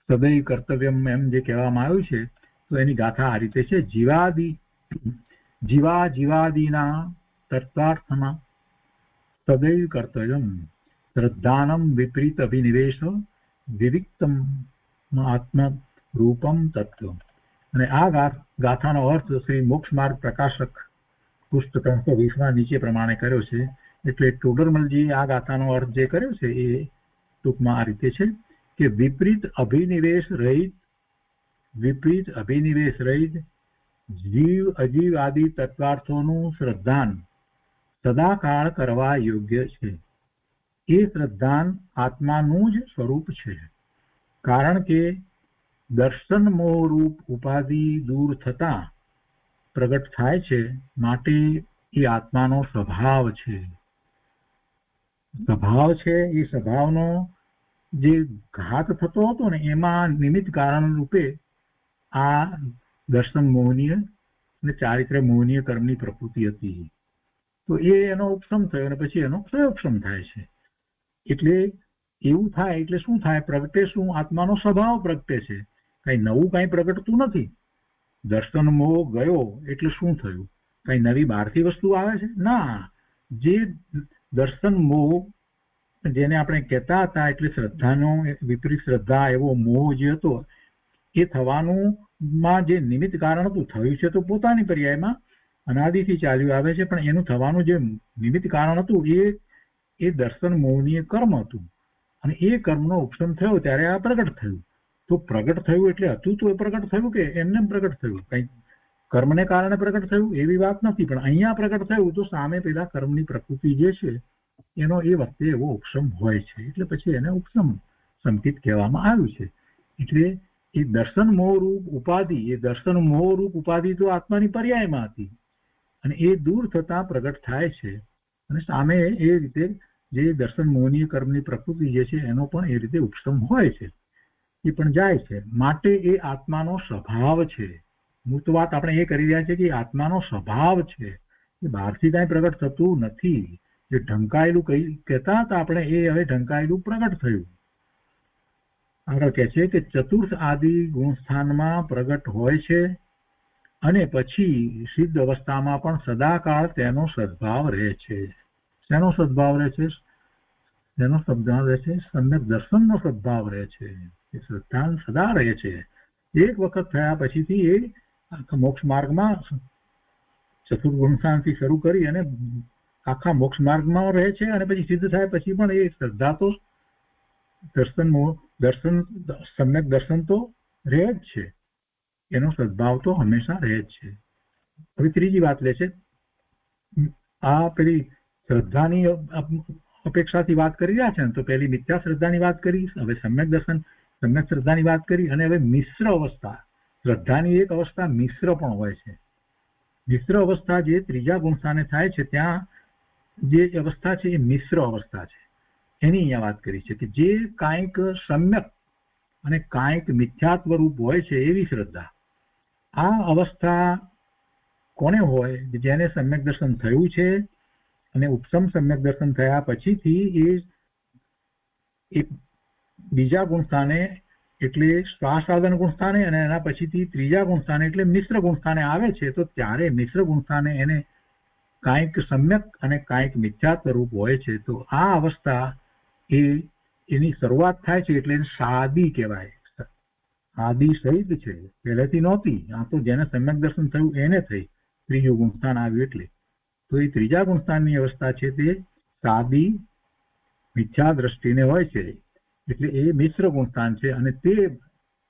સદૈવ કર્તવ્યમ એમ જે કહેવામાં આવ્યું છે, તો એની ગાથા આ રીતે છે. જીવાદીના તત્વાર્થમાં સદૈવ કર્તવ્યમ શ્રદ્ધાનમ વિપરીત અભિનિવેશ વિવિક્તમ આત્મ રૂપમ તત્વ. અને આ ગાથાનો અર્થ શ્રી મોક્ષ માર્ગ પ્રકાશક પુસ્તક 320 નીચે પ્રમાણે કર્યો છે. એટલે ટોડરમલજી આ ગાથાનો અર્થ જે કર્યો છે એ ટૂંકમાં આ રીતે છે કે વિપરીત અભિનિવેશ રહિત જીવ અજીવ આદિ તત્વાર્થોનું શ્રદ્ધાન સદાકાળ કરવા યોગ્ય છે. એ શ્રદ્ધાન આત્માનું જ સ્વરૂપ છે. કારણ કે દર્શન મોહરૂપ ઉપાધિ દૂર થતા પ્રગટ થાય છે, માટે એ આત્માનો સ્વભાવ છે. એ સ્વભાવનો જે ઘાત થતો હતો ને એમાં નિમિત્ત કારણ રૂપે આ દર્શન મોહનીય અને ચારિત્ર મોહનીય કર્મની પ્રકૃતિ હતી. તો એનો ઉપશમ થયો અને પછી એનો ક્ષયોપશમ થાય છે. એટલે એવું થાય એટલે શું થાય? પ્રગટે શું? આત્માનો સ્વભાવ પ્રગટે છે. કઈ નવું કઈ પ્રગટતું નથી. દર્શન મોહ ગયો એટલે શું થયું? કઈ નવી બહારથી વસ્તુ આવે છે? ના. જે દર્શન મોહ જેને આપણે કહેતા હતા એટલે શ્રદ્ધાનો વિપરીત શ્રદ્ધા એવો મોહ જે હતો એ થવાનું માં જે નિમિત્ત કારણ હતું, થયું છે તો પોતાની પર્યાયમાં અનાદિથી ચાલ્યું આવે છે, પણ એનું થવાનું જે નિમિત્ત કારણ હતું એ દર્શન મોહનીય કર્મ હતું. અને એ કર્મનો ઉપશમ થયો ત્યારે આ પ્રગટ થયું. તો પ્રગટ થયું એટલે હતું તો એ પ્રગટ થયું કે એમને પ્રગટ થયું? કઈ કર્મને કારણે પ્રગટ થયું એવી વાત નથી. પણ અહીંયા પ્રગટ થયું તો સામે પેલા કર્મની પ્રકૃતિ જે છે એનો એ વખતે એવો ઉપશમ હોય છે. એટલે પછી એને ઉપશમ સંકિત કહેવામાં આવ્યું છે. એટલે એ દર્શન મોહરૂપ ઉપાધિ તો આત્માની પર્યાયમાં હતી અને એ દૂર થતા પ્રગટ થાય છે. અને સામે એ રીતે જે દર્શન મોહનીય કર્મની પ્રકૃતિ જે છે એનો પણ એ રીતે ઉપશમ હોય છે, એ પણ જાય છે. માટે એ આત્માનો સ્વભાવ છે. મૂળ વાત આપણે એ કરી રહ્યા છીએ કે આત્માનો સ્વભાવ છે, એ બહારથી કાંઈ પ્રગટ થતું નથી. જે ઢંકાયેલું કહેતા હતા આપણે એ હવે ઢંકાયેલું પ્રગટ થયું. આગળ કહે છે કે ચતુર્થ આદિ ગુણસ્થાનમાં પ્રગટ હોય છે અને પછી સિદ્ધ અવસ્થામાં પણ સદાકાળ તેનો સદભાવ રહે છે. શેનો સદભાવ રહે છે? સમ્યક દર્શનનો સદભાવ રહે છે. એ શ્રદ્ધા સદા રહે છે. એક વખત થયા પછીથી એ મોક્ષ માર્ગમાં ચતુર્ગુણસ્થાનથી શરૂ કરી અને આખા મોક્ષ માર્ગમાં રહે છે. અને પછી સિદ્ધ થાય પછી પણ એ શ્રદ્ધા તો સમ્યક દર્શન તો રહે જ છે. એનો સદભાવ તો હંમેશા રહે જ છે. હવે ત્રીજી વાત લે છે. આ પેલી શ્રદ્ધાની અપેક્ષાથી વાત કરી રહ્યા છે ને, તો પેલી મિથ્યા શ્રદ્ધાની વાત કરી, હવે સમ્યક દર્શન સમ્યક શ્રદ્ધાની વાત કરી, અને હવે મિશ્ર અવસ્થા. શ્રદ્ધાની એક અવસ્થા મિશ્ર પણ હોય છે. મિશ્ર અવસ્થા જે ત્રીજા ગુણસ્થાને થાય છે ત્યાં જે અવસ્થા છે એ મિશ્ર અવસ્થા છે. એની અહીંયા વાત કરી છે કે જે કાંઈક સમ્યક અને કાંઈક મિથ્યાત્વ રૂપ હોય છે એવી શ્રદ્ધા. આ અવસ્થા કોને હોય? જેને સમ્યક દર્શન થયું છે અને ઉપસમ સમ્યક દર્શન થયા પછીથી એ બીજા ગુણસ્થાને એટલે સ્વાસાધન ગુણસ્થાને અને એના પછીથી ત્રીજા ગુણસ્થાને એટલે મિશ્ર ગુણસ્થાને આવે છે. તો ત્યારે મિશ્ર ગુણસ્થાને એને કાંઈક સમ્યક અને કાંઈક મિથ્યાત્વ રૂપ હોય છે. તો આ અવસ્થા એની શરૂઆત થાય છે એટલે સાદી કહેવાય. આદિ સહિત છે, પહેલેથી નહોતી. આ તો જેને સમ્યક દર્શન થયું એને થઈ, ત્રીજું ગુણસ્થાન આવ્યું એટલે. તો એ ત્રીજા ગુણસ્થાનની અવસ્થા છે તે સાદી મિથ્યા દ્રષ્ટિને હોય છે. એટલે એ મિશ્ર ગુણસ્થાન છે અને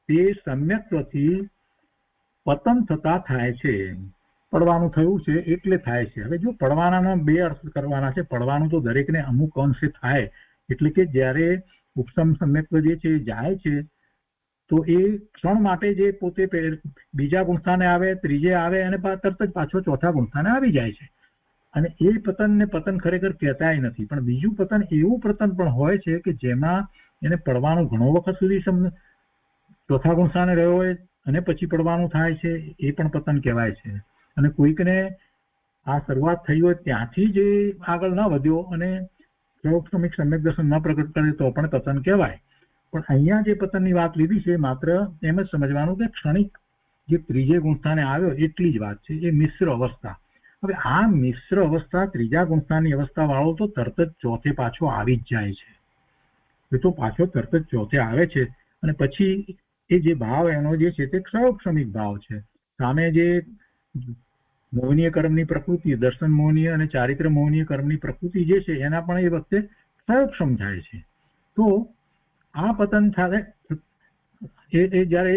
તે સમ્યક્ત્વથી પતન થતા થાય છે. પડવાનું થયું છે એટલે થાય છે. હવે જો પડવાના બે અર્થ કરવાના છે. પડવાનું તો દરેકને અમુક અંશે થાય. એટલે કે જ્યારે ઉપસમ સમ્યક્ત્વ જે છે જાય છે તો એ ક્ષણ માટે જે પોતે બીજા ગુણસ્થાને આવે, ત્રીજે આવે અને તરત જ પાછો ચોથા ગુણસ્થાને આવી જાય છે. અને એ પતનને પતન ખરેખર કહેતાય નથી. પણ બીજું પતન એવું પતન પણ હોય છે કે જેમાં એને પડવાનું ઘણો વખત સુધી ચોથા ગુણસ્થાને રહ્યો હોય અને પછી પડવાનું થાય છે, એ પણ પતન કહેવાય છે. અને કોઈકને આ શરૂઆત થઈ હોય ત્યાંથી જ આગળ ન વધ્યો અને સમ્યક દર્શન ન પ્રગટ કરે તો પણ પતન કહેવાય. પણ અહીંયા જે પતનની વાત લીધી છે માત્ર એમ જ સમજવાનું કે ક્ષણિક જે ત્રીજે ગુણસ્થાને આવ્યો એટલી જ વાત છે. એ મિશ્ર અવસ્થા. હવે આ મિશ્ર અવસ્થા ત્રીજા ગુણસ્થાનની અવસ્થા વાળો તો તરત જ ચોથે પાછો આવી જ જાય છે. એ તો પાછો તરત જ ચોથે આવે છે અને પછી એ જે ભાવ એનો જે છે તે ક્ષણિક ભાવ છે. સામે જે મોહનીય કર્મની પ્રકૃતિ, દર્શન મોહનીય અને ચારિત્ર મોહનીય કર્મની પ્રકૃતિ જે છે એના પણ એ વખતે ક્ષણ થાય છે. તો આ પતન થાય એ જયારે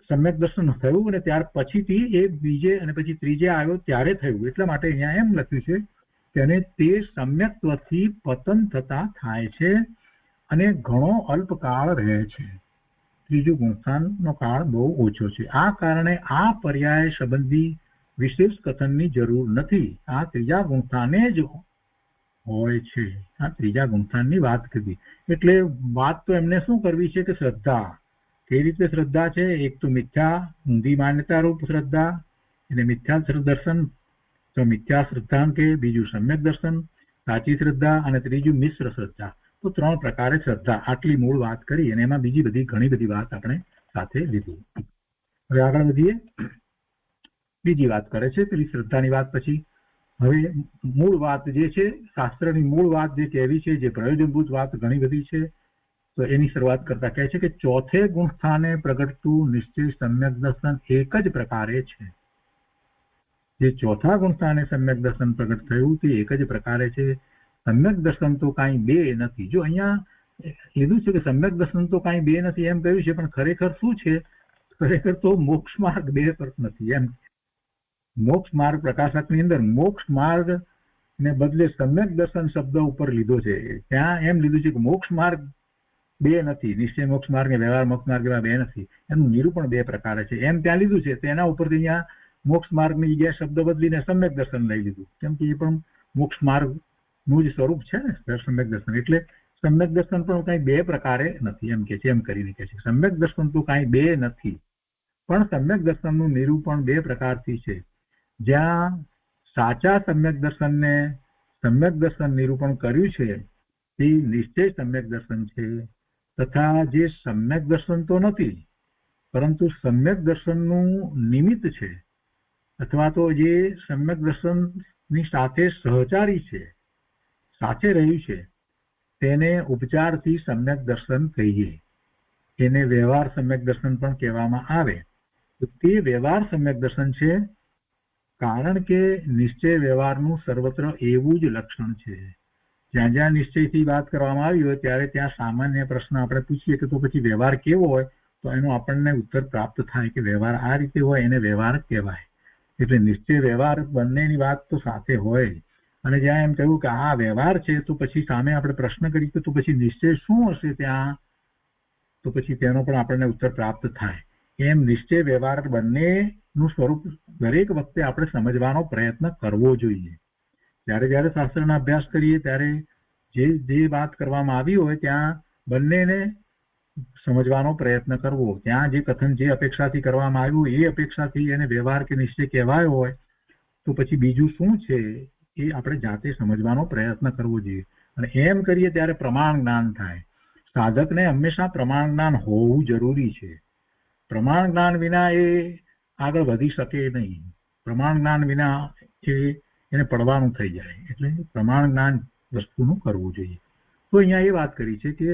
સમ્યક દર્શન થયું અને ત્યાર પછીથી એ બીજે અને પછી ત્રીજે આવ્યો ત્યારે થયું. એટલા માટે અહીંયા એમ લખ્યું છે કે અને તે સમ્યક્ત્વથી પતન થતા થાય છે અને ઘણો અલ્પકાળ રહે છે. ત્રીજું ગુણસ્થાનનો કાળ બહુ ઓછો છે. આ કારણે આ પર્યાય સંબંધી વિશેષ કથનની જરૂર નથી. આ ત્રીજા ગુણસ્થાને જ હોય છે. આ ત્રીજા ગુણસ્થાનની વાત કરી. એટલે વાત તો એમને શું કરવી છે કે શ્રદ્ધા કઈ રીતે શ્રદ્ધા છે. એક તો મિથ્યા ઊંધી માન્યતા રૂપ શ્રદ્ધા, એને મિથ્યા દર્શન તો મિથ્યા શ્રદ્ધાંકે, બીજું સમ્યક દર્શન, સાચી શ્રદ્ધા અને ત્રીજું મિશ્ર શ્રદ્ધા. તો 3 પ્રકારે શ્રદ્ધા. આટલી મૂળ વાત કરી અને એમાં બીજી બધી ઘણી બધી વાત આપણે સાથે લીધી. હવે આગળ વધીએ. બીજી વાત કરે છે પેલી શ્રદ્ધાની વાત પછી. હવે મૂળ વાત જે છે શાસ્ત્રની મૂળ વાત જે કહેવી છે, જે પ્રયોજનભૂત વાત ઘણી બધી છે, તો એની શરૂઆત કરતા કહે છે કે ચોથે ગુણસ્થાને પ્રગટતું નિશ્ચય સમ્યક દર્શન એક જ પ્રકારે છે. જે ચોથા ગુણસ્થાને સમ્યક દર્શન પ્રગટ થયું તે એક જ પ્રકારે છે. સમ્યક દર્શન તો કાંઈ બે નથી. જો અહીંયા કીધું છે કે સમ્યક દર્શન તો કાંઈ બે નથી એમ કહ્યું છે, પણ ખરેખર શું છે? ખરેખર તો મોક્ષ માર્ગ બે પર નથી એમ. મોક્ષ માર્ગ પ્રકાશકની અંદર મોક્ષ માર્ગ ને બદલે સમ્યક દર્શન શબ્દ ઉપર લીધો છે. ત્યાં એમ લીધું છે કે મોક્ષ માર્ગ બે નથી, નિશ્ચય મોક્ષ માર્ગ ને વ્યવહાર મોક્ષ માર્ગ એવા બે નથી. એનું નિરૂપણ બે પ્રકારે છે એમ ત્યાં લીધું છે. તેના ઉપરથી અહીંયા મોક્ષ માર્ગની જગ્યાએ શબ્દ બદલીને સમ્યક દર્શન લઈ લીધું, કેમ કે એ પણ મોક્ષ માર્ગનું જ સ્વરૂપ છે ને સમ્યક દર્શન. એટલે સમ્યક દર્શન પણ કઈ બે પ્રકારે નથી એમ કે છે. એમ કરીને કહે છે સમ્યક દર્શન તો કાંઈ બે નથી, પણ સમ્યક દર્શનનું નિરૂપણ બે પ્રકારથી છે. જ્યાં સાચા સમ્યક દર્શનને સમ્યક દર્શન નિરૂપણ કર્યું છે તે નિશ્ચય સમ્યક દર્શન છે, તથા જે સમ્યક દર્શન તો નથી પરંતુ સમ્યક દર્શનનું નિમિત્ત છે, અથવા તો જે સમ્યક દર્શનની સાથે સહચારી છે, સાથે રહ્યું છે, તેને ઉપચારથી સમ્યક દર્શન કહીએ. એને વ્યવહાર સમ્યક દર્શન પણ કહેવામાં આવે. તો તે વ્યવહાર સમ્યક દર્શન છે, કારણ કે નિશ્ચય વ્યવહારનું સર્વત્ર એવું જ લક્ષણ છે. જ્યાં જ્યાં નિશ્ચયથી વાત કરવામાં આવી હોય ત્યારે ત્યાં સામાન્ય પ્રશ્ન આપણે પૂછીએ કે તો પછી વ્યવહાર કેવો હોય, તો એનો આપણને ઉત્તર પ્રાપ્ત થાય કે વ્યવહાર આ રીતે હોય, એને વ્યવહાર કહેવાય. એટલે નિશ્ચય વ્યવહાર બંનેની વાત તો સાથે હોય. અને જ્યાં એમ કહ્યું કે આ વ્યવહાર છે, તો પછી સામે આપણે પ્રશ્ન કરીએ કે તો પછી નિશ્ચય શું હશે ત્યાં, તો પછી તેનો પણ આપણને ઉત્તર પ્રાપ્ત થાય. એમ નિશ્ચય વ્યવહાર બંનેનું સ્વરૂપ દરેક વખતે આપણે સમજવાનો પ્રયત્ન કરવો જોઈએ. જ્યારે જ્યારે શાસ્ત્રના અભ્યાસ કરીએ ત્યારે જે વાત કરવામાં આવી હોય ત્યાં બંનેને સમજવાનો પ્રયત્ન કરવો. ત્યાં જે કથન જે અપેક્ષાથી કરવામાં આવ્યું એ અપેક્ષાથી એને વ્યવહાર કે નિશ્ચય કહેવાયો હોય તો પછી બીજું શું છે એ આપણે જાતે સમજવાનો પ્રયત્ન કરવો જોઈએ. અને એમ કરીએ ત્યારે પ્રમાણ જ્ઞાન થાય. સાધકને હંમેશા પ્રમાણ જ્ઞાન હોવું જરૂરી છે. પ્રમાણ જ્ઞાન વિના એ આગળ વધી શકે નહીં. પ્રમાણ જ્ઞાન વિના એને પડવાનું થઈ જાય. એટલે પ્રમાણ જ્ઞાન વસ્તુનું કરવું જોઈએ. તો અહીંયા એ વાત કરી છે કે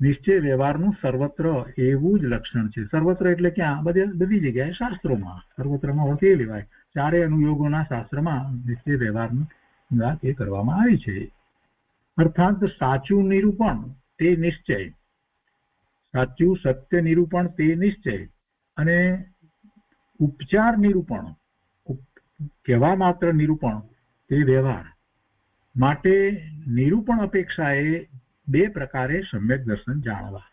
નિશ્ચય વ્યવહારનું સર્વત્ર એવું જ લક્ષણ છે. સર્વત્ર એટલે ક્યાં? બધી જગ્યાએ શાસ્ત્રોમાં. સર્વત્રમાં ઓળખી લેવાય. ચારે અનુયોગોના શાસ્ત્રમાં નિશ્ચય વ્યવહારની વાત એ કરવામાં આવી છે. અર્થાત સાચું નિરૂપણ તે નિશ્ચય, સાચું સત્ય નિરૂપણ તે નિશ્ચય, અને ઉપચાર નિરૂપણ કહેવા માત્ર નિરૂપણ તે વ્યવહાર. માટે નિરૂપણ અપેક્ષાએ બે પ્રકારે સમ્યક દર્શન જાણવા.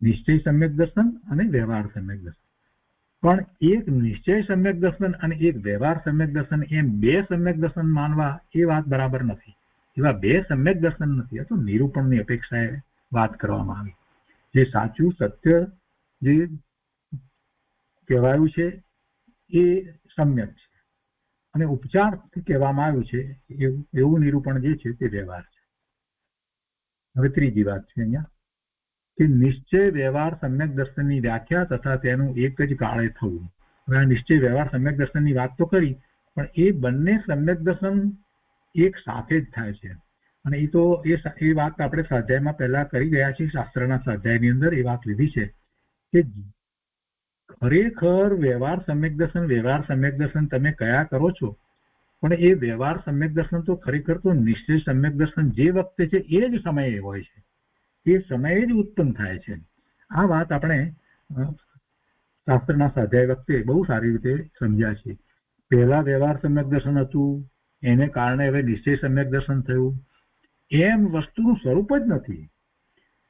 નિશ્ચય સમ્યક દર્શન અને વ્યવહાર સમ્યક દર્શન. પણ એક નિશ્ચય સમ્યક દર્શન અને એક વ્યવહાર સમ્યક દર્શન એમ બે સમ્યક દર્શન માનવા એ વાત બરાબર નથી. એવા બે સમ્યક દર્શન નથી. આ તો નિરૂપણની અપેક્ષાએ વાત કરવામાં આવી. જે સાચું સત્ય જે કહેવાયું છે એ સમ્યક છે, અને ઉપચાર કહેવામાં આવ્યું છે એવું નિરૂપણ જે છે તે વ્યવહાર છે. હવે ત્રીજી વાત છે અહીંયા કે નિશ્ચય વ્યવહાર સમ્યક દર્શનની વ્યાખ્યા તથા તેનું એક જ કાળે થવું. હવે આ નિશ્ચય વ્યવહાર સમ્યક દર્શનની વાત તો કરી, પણ એ બંને સમ્યક દર્શન એક સાથે જ થાય છે. અને એ તો એ વાત આપણે સ્વાધ્યાયમાં પહેલા કરી ગયા છીએ, શાસ્ત્રના સ્વાધ્યાયની અંદર એ વાત લીધી છે કે ખરેખર વ્યવહાર સમ્યક દર્શન તમે કયા કરો છો, પણ એ વ્યવહાર સમ્યક દર્શન તો ખરેખર તો નિશ્ચય સમ્યક દર્શન જે વખતે છે એ જ સમયે હોય છે, એ સમયે જ ઉત્પન્ન થાય છે. આ વાત આપણે શાસ્ત્રના સ્વાધ્યાય વખતે બહુ સારી રીતે સમજ્યા છે. પહેલા વ્યવહાર સમ્યક દર્શન હતું, એને કારણે હવે નિશ્ચય સમ્યક દર્શન થયું, એમ વસ્તુનું સ્વરૂપ જ નથી.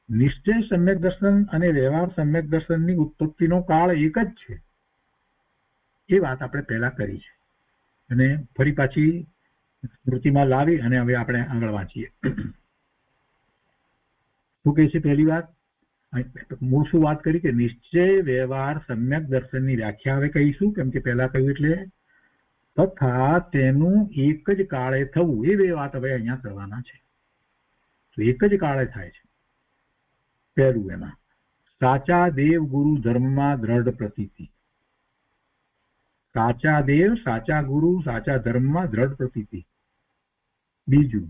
નિશ્ચય સમ્યક દર્શન અને વ્યવહાર સમ્યક દર્શનની ઉત્પત્તિનો કાળ એક જ છે. એ વાત આપણે પહેલા કરી છે અને ફરી પાછી સ્મૃતિમાં લાવી અને હવે આપણે આગળ વાંચીએ. શું કહે છે પહેલી વાત? મૂળ શું વાત કરી કે નિશ્ચય વ્યવહાર સમ્યક દર્શનની વ્યાખ્યા હવે કહીશું, કેમ કે પહેલા કહ્યું એટલે તથા તેનું એક જ કાળે થવું, એ બે વાત હવે અહીંયા કરવાના છે. તો એક જ કાળે થાય છે. પહેલું એમાં સાચા દેવ ગુરુ ધર્મમાં દ્રઢ પ્રતીતિ. સાચા દેવ, સાચા ગુરુ, સાચા ધર્મમાં દ્રઢ પ્રતીતિ. બીજું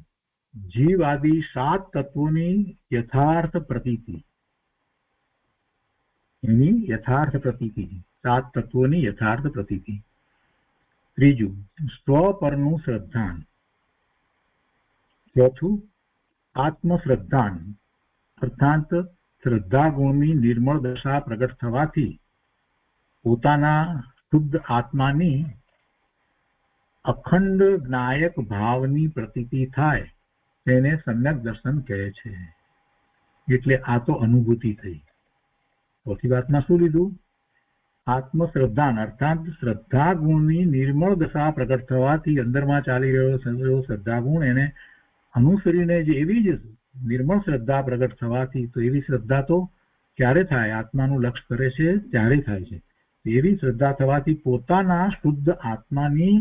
જીવ આદિ 7 તત્વોની યથાર્થ પ્રતીતિ. એની યથાર્થ પ્રતીતિ, 7 તત્વોની યથાર્થ પ્રતીતિ. ત્રીજું સ્વ પરનું શ્રદ્ધાન. ચોથું આત્મશ્રદ્ધાન, અર્થાત શ્રદ્ધા ગુણની નિર્મળ દશા પ્રગટ થવાથી પોતાના શુદ્ધ આત્માની અખંડ જ્ઞાયક ભાવની પ્રતીતિ થાય, તેને સમ્યક દર્શન કહે છે. એટલે આ તો અનુભૂતિ થઈ. ચોથી વાતમાં શું લીધું? આત્મશ્રદ્ધાન, અર્થાત શ્રદ્ધા ગુણની નિર્મળ દશા પ્રગટ થવાથી અંદરમાં ચાલી રહ્યો શ્રદ્ધા ગુણ, એને અનુસરીને જે એવી જ નિર્મળ શ્રદ્ધા પ્રગટ થવાથી, તો એવી શ્રદ્ધા તો ક્યારે થાય? આત્માનું લક્ષ કરે છે ત્યારે થાય છે. એવી શ્રદ્ધા થવાથી પોતાના શુદ્ધ આત્માની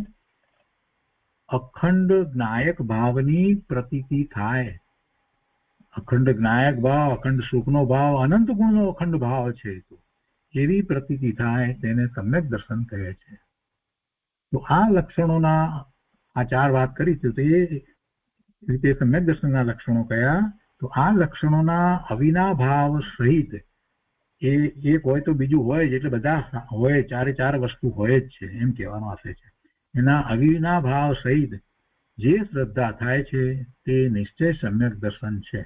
અખંડ જ્ઞાયક ભાવની પ્રતીતિ થાય. અખંડ જ્ઞાયક ભાવ, અખંડ સુખનો ભાવ, અનંત ગુણનો અખંડ ભાવ છે, તો એવી પ્રતીતિ થાય, તેને સમ્યક દર્શન કહે છે. તો આ લક્ષણોના આ 4 વાત કરી છે. તો એ રીતે સમ્યક દર્શનના લક્ષણો કયા? તો આ લક્ષણોના અવિનાભાવ સહિત, એ એક હોય તો બીજું હોય જ, એટલે બધા હોય, 4 વસ્તુ હોય જ છે એમ કહેવાનો આશય છે. એના અવિનાભાવ સહિત જે શ્રદ્ધા થાય છે તે નિશ્ચય સમ્યક દર્શન છે.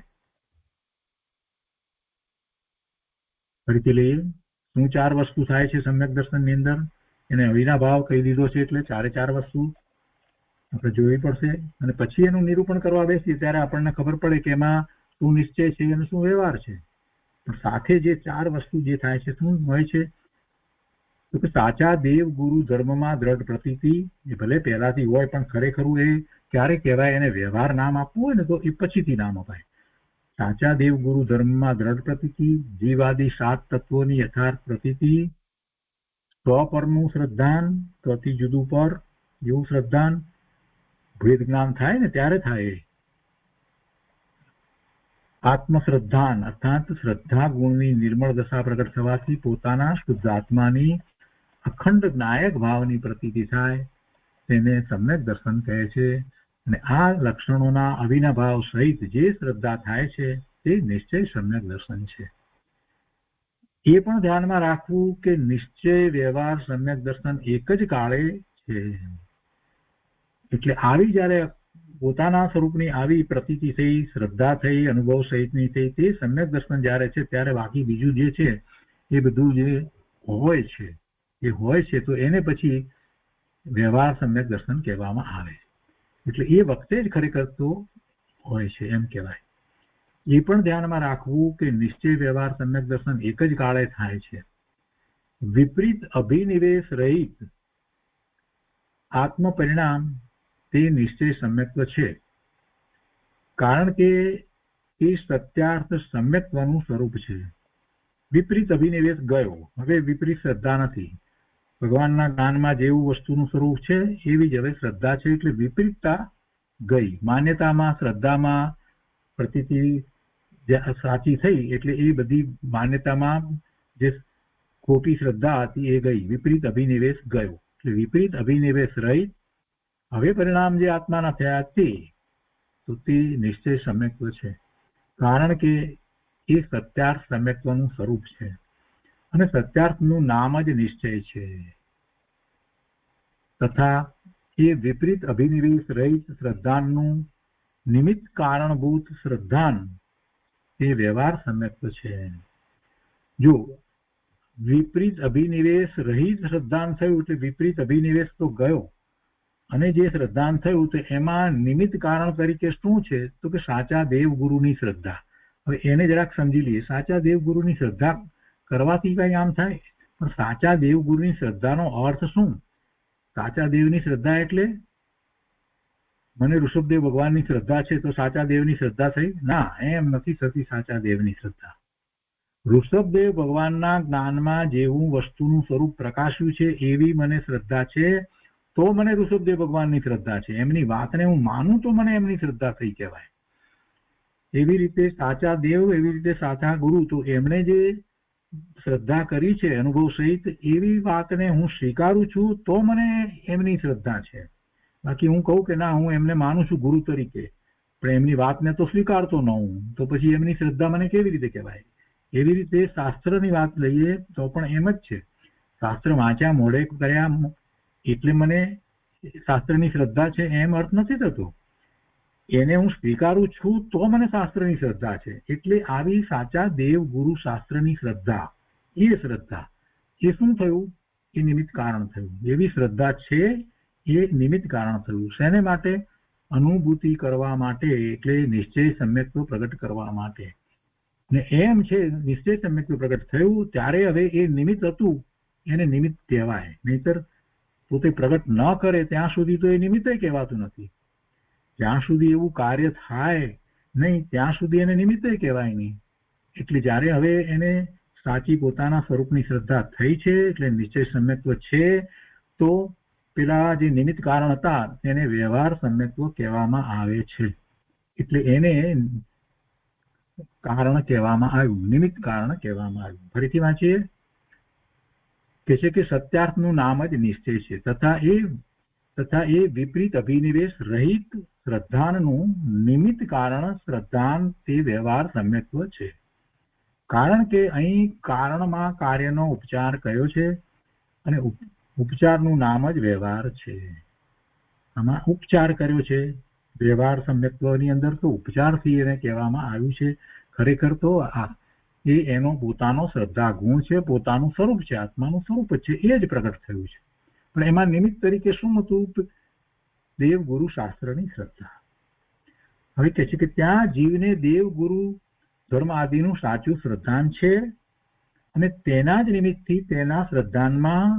ફરીથી લઈએ, શું 4 વસ્તુ થાય છે સમ્યક દર્શનની અંદર? એને અવિનાભાવ કહી દીધો છે, એટલે 4 વસ્તુ આપણે જોવી પડશે. અને પછી એનું નિરૂપણ કરવા બેસીએ ત્યારે આપણને ખબર પડે કે એમાં શું નિશ્ચય છે અને શું વ્યવહાર છે. પણ સાથે જે 4 વસ્તુ જે થાય છે, શું હોય છે? તો કે સાચા દેવ ગુરુ ધર્મમાં દ્રઢ પ્રતીતિ. એ ભલે પહેલાથી હોય, પણ ખરેખરું એ ક્યારે કહેવાય? એને વ્યવહાર નામ આપવું હોય ને તો એ પછીથી નામ અપાય. સાચા દેવ ગુરુ ધર્મમાં દ્રઢ પ્રતીતિ, જીવાદી 7 તત્વોની યથાર્થ પ્રતીતિ, સ્વ પરનું શ્રદ્ધાન, સ્વથી જુદું પર એવું શ્રદ્ધાન, ભેદ જ્ઞાન થાય ને ત્યારે થાય. આત્મશ્રદ્ધાન, અર્થાત શ્રદ્ધા ગુણની નિર્મળ દશા પ્રગટ થવાથી પોતાના શુદ્ધ આત્માની અખંડ જ્ઞાયક ભાવની પ્રતીતિ થાય, તેને સમ્યક દર્શન કહે છે. અને આ લક્ષણોના અવિનાભાવ સહિત જે શ્રદ્ધા થાય છે તે નિશ્ચય સમ્યક દર્શન છે. એ પણ ધ્યાનમાં રાખવું કે નિશ્ચય વ્યવહાર સમ્યક દર્શન એક જ કાળે છે. એટલે આવી જ્યારે પોતાના સ્વરૂપની આવી પ્રતીતિ થઈ, શ્રદ્ધા થઈ, અનુભવ સહિતની થઈ, તે સમ્યક દર્શન જ્યારે છે ત્યારે બાકી બીજું જે છે એ બધું જે હોય છે એ હોય છે, તો એને પછી વ્યવહાર સમ્યક દર્શન કહેવામાં આવે. એટલે એ વખતે જ ખરેખર તો હોય છે એમ કહેવાય. એ પણ ધ્યાનમાં રાખવું કે નિશ્ચય વ્યવહાર સમ્યક દર્શન એક જ કાળે થાય છે. વિપરીત અભિનિવેશ રહિત આત્મ પરિણામ તે નિશ્ચય સમ્યક્ત્વ છે, કારણ કે એ સત્યાર્થ સમ્યક્ત્વનું સ્વરૂપ છે. વિપરીત અભિનિવેશ ગયો, હવે વિપરીત શ્રદ્ધા નથી. ભગવાનના જ્ઞાનમાં જેવું વસ્તુનું સ્વરૂપ છે એવી જ હવે શ્રદ્ધા છે, એટલે વિપરીતતા ગઈ. માન્યતામાં, શ્રદ્ધામાં, પ્રતીતિ સાચી થઈ એટલે એ બધી માન્યતામાં જે ખોટી શ્રદ્ધા હતી એ ગઈ, વિપરીત અભિનિવેશ ગયો. એટલે વિપરીત અભિનિવેશ રહી હવે પરિણામ જે આત્માના થયા તે તો તે નિશ્ચય સમ્યક્ત્વ છે. કારણ કે એ સત્યાર્થ સમ્યક્ત્વનું સ્વરૂપ છે અને સત્યાર્થનું નામ જ નિશ્ચય છે. તથા એ વિપરીત અભિનિવેશ રહિત શ્રદ્ધાનું નિમિત્ત કારણભૂત શ્રદ્ધાન તે વ્યવહાર સમ્યક્ત્વ છે. જો વિપરીત અભિનિવેશ રહિત શ્રદ્ધાન થયું એટલે વિપરીત અભિનિવેશ તો ગયો અને જે શ્રદ્ધાન થયું તો એમાં નિમિત્ત કારણ તરીકે શું છે તો કે સાચા દેવગુરુની શ્રદ્ધા. હવે એને જરાક સમજી લઈએ. સાચા દેવગુરુની શ્રદ્ધા કરવાથી કઈ આમ થાય, પણ સાચા દેવગુરુની શ્રદ્ધાનો અર્થ શું? સાચા દેવની શ્રદ્ધા એટલે મને ઋષભદેવ ભગવાનની શ્રદ્ધા છે તો સાચા દેવની શ્રદ્ધા થઈ? ના, એમ નથી થતી સાચા દેવની શ્રદ્ધા. ઋષભદેવ ભગવાનના જ્ઞાનમાં જેવું વસ્તુનું સ્વરૂપ પ્રકાશ્યું છે એવી મને શ્રદ્ધા છે તો મને ઋષભદેવ ભગવાનની શ્રદ્ધા છે. એમની વાતને હું માનું તો મને એમની શ્રદ્ધા થઈ કહેવાય. એવી રીતે સાચા દેવ, એવી રીતે સાચા ગુરુ, તો એમણે જે શ્રદ્ધા કરી છે અનુભવ સહિત એવી વાતને હું સ્વીકારું છું તો મને એમની શ્રદ્ધા છે. બાકી હું કહું કે ના હું એમને માનું છું ગુરુ તરીકે પણ એમની વાતને તો સ્વીકારતો ન હું, તો પછી એમની શ્રદ્ધા મને કેવી રીતે કહેવાય? એવી રીતે શાસ્ત્રની વાત લઈએ તો પણ એમ જ છે. શાસ્ત્ર વાંચ્યા મોઢે કર્યા એટલે મને શાસ્ત્રની શ્રદ્ધા છે એમ અર્થ નથી થતો. એને હું સ્વીકારું છું તો મને શાસ્ત્રની શ્રદ્ધા છે. એટલે આવી સાચા દેવ ગુરુ શાસ્ત્રની શ્રદ્ધા, એ શ્રદ્ધા એ શું થયું? એ નિમિત્ત કારણ થયું. એવી શ્રદ્ધા છે એ નિમિત્ત કારણ થયું. શેને માટે? અનુભૂતિ કરવા માટે, એટલે નિશ્ચય સમ્યક્ત્વ પ્રગટ કરવા માટે. ને એમ છે નિશ્ચય સમ્યક્ત્વ પ્રગટ થયું ત્યારે હવે એ નિમિત્ત હતું એને નિમિત્ત કહેવાય. નહીતર પોતે પ્રગટ ન કરે ત્યાં સુધી તો એ નિમિત્ત કહેવાતું નથી. જ્યાં સુધી એવું કાર્ય થાય નહીં ત્યાં સુધી એને નિમિત્ત કહેવાય નહીં. એટલે જ્યારે હવે એને સાચી પોતાના સ્વરૂપની શ્રદ્ધા થઈ છે એટલે નિશ્ચય સમ્યક્ત્વ છે તો પેલા જે નિમિત્ત કારણ હતા તેને વ્યવહાર સમ્યક્ત્વ કહેવામાં આવે છે. એટલે એને કારણ કહેવામાં આવ્યું, નિમિત્ત કારણ કહેવામાં આવ્યું. ફરીથી વાંચીએ કે છે કે સત્યાર્થનું નામ જ નિશ્ચય છે. તથા એ વિપરીત અભિનિવેશ રહિત શ્રદ્ધાનનું નિમિત્ત કારણ શ્રદ્ધાન તે વ્યવહાર સમ્યક્ત્વ છે. કારણ કે અહીં કારણમાં કાર્યનો ઉપચાર કયો છે અને ઉપચારનું નામ જ વ્યવહાર છે. આમાં ઉપચાર કર્યો છે વ્યવહાર સમ્યક્ત્વની અંદર, તો ઉપચારથી એને કહેવામાં આવ્યું છે. ખરેખર તો એ એનો પોતાનો શ્રદ્ધા ગુણ છે, પોતાનું સ્વરૂપ છે, આત્માનું સ્વરૂપ જ છે, એ જ પ્રગટ થયું છે. પણ એમાં નિમિત્ત તરીકે શું હતું? દેવ ગુરુ શાસ્ત્રની શ્રદ્ધા. હવે કહે છે કે ત્યાં જીવને દેવ ગુરુ ધર્મ આદિનું સાચું શ્રદ્ધાન છે અને તેના જ નિમિત્તથી તેના શ્રદ્ધાનમાં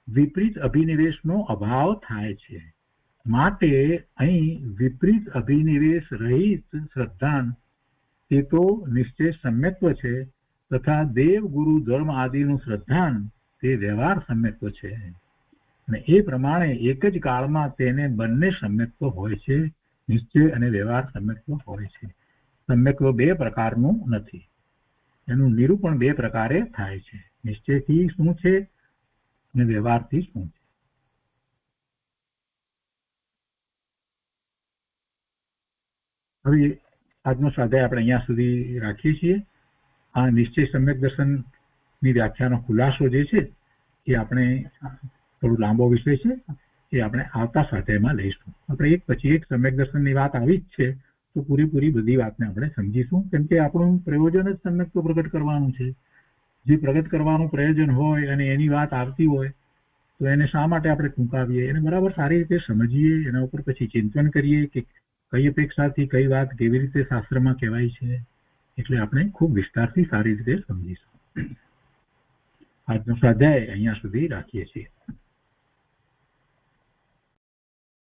વિપરીત અભિનિવેશનો અભાવ થાય છે. માટે અહીં વિપરીત અભિનિવેશ રહિત શ્રદ્ધાન તે તો નિશ્ચય સમ્યક્ત્વ છે તથા દેવ ગુરુ ધર્મ આદિનું શ્રદ્ધાન તે વ્યવહાર સમ્યક્ત્વ છે. અને એ પ્રમાણે એક જ કાળમાં તેને બંને સમ્યક્ત્વ હોય છે, નિશ્ચય અને વ્યવહાર સમ્યક્ત્વ હોય છે. સમ્યક્ત્વ બે પ્રકારનું નથી, એનું નિરૂપણ બે પ્રકારે થાય છે. નિશ્ચયથી શું છે અને વ્યવહારથી શું છે. હવે આજનો સ્વાધ્યાય આપણે અહીંયા સુધી રાખીએ છીએ. આ નિશ્ચય સમ્યક દર્શનની વ્યાખ્યાનો ખુલાસો જે છે એ આપણે થોડું લાંબો વિષય છે એ આપણે આવતા સ્વાધ્યાયમાં લઈશું. આપણે એક પછી એક સમ્યક દર્શનની વાત આવી જ છે તો પૂરેપૂરી બધી વાતને આપણે સમજીશું, કેમ કે આપણું પ્રયોજન જ સમ્યક્ત્વ પ્રગટ કરવાનું છે. જે પ્રગટ કરવાનું પ્રયોજન હોય અને એની વાત આવતી હોય તો એને શા માટે આપણે ટૂંકાવીએ? એને બરાબર સારી રીતે સમજીએ, એના ઉપર પછી ચિંતન કરીએ કે કઈ અપેક્ષાથી કઈ વાત કેવી રીતે શાસ્ત્રમાં કહેવાય છે. એટલે આપણે ખૂબ વિસ્તારથી સારી રીતે સમજીશું. આજનો સ્વાધ્યાય અહીંયા સુધી રાખીએ છીએ.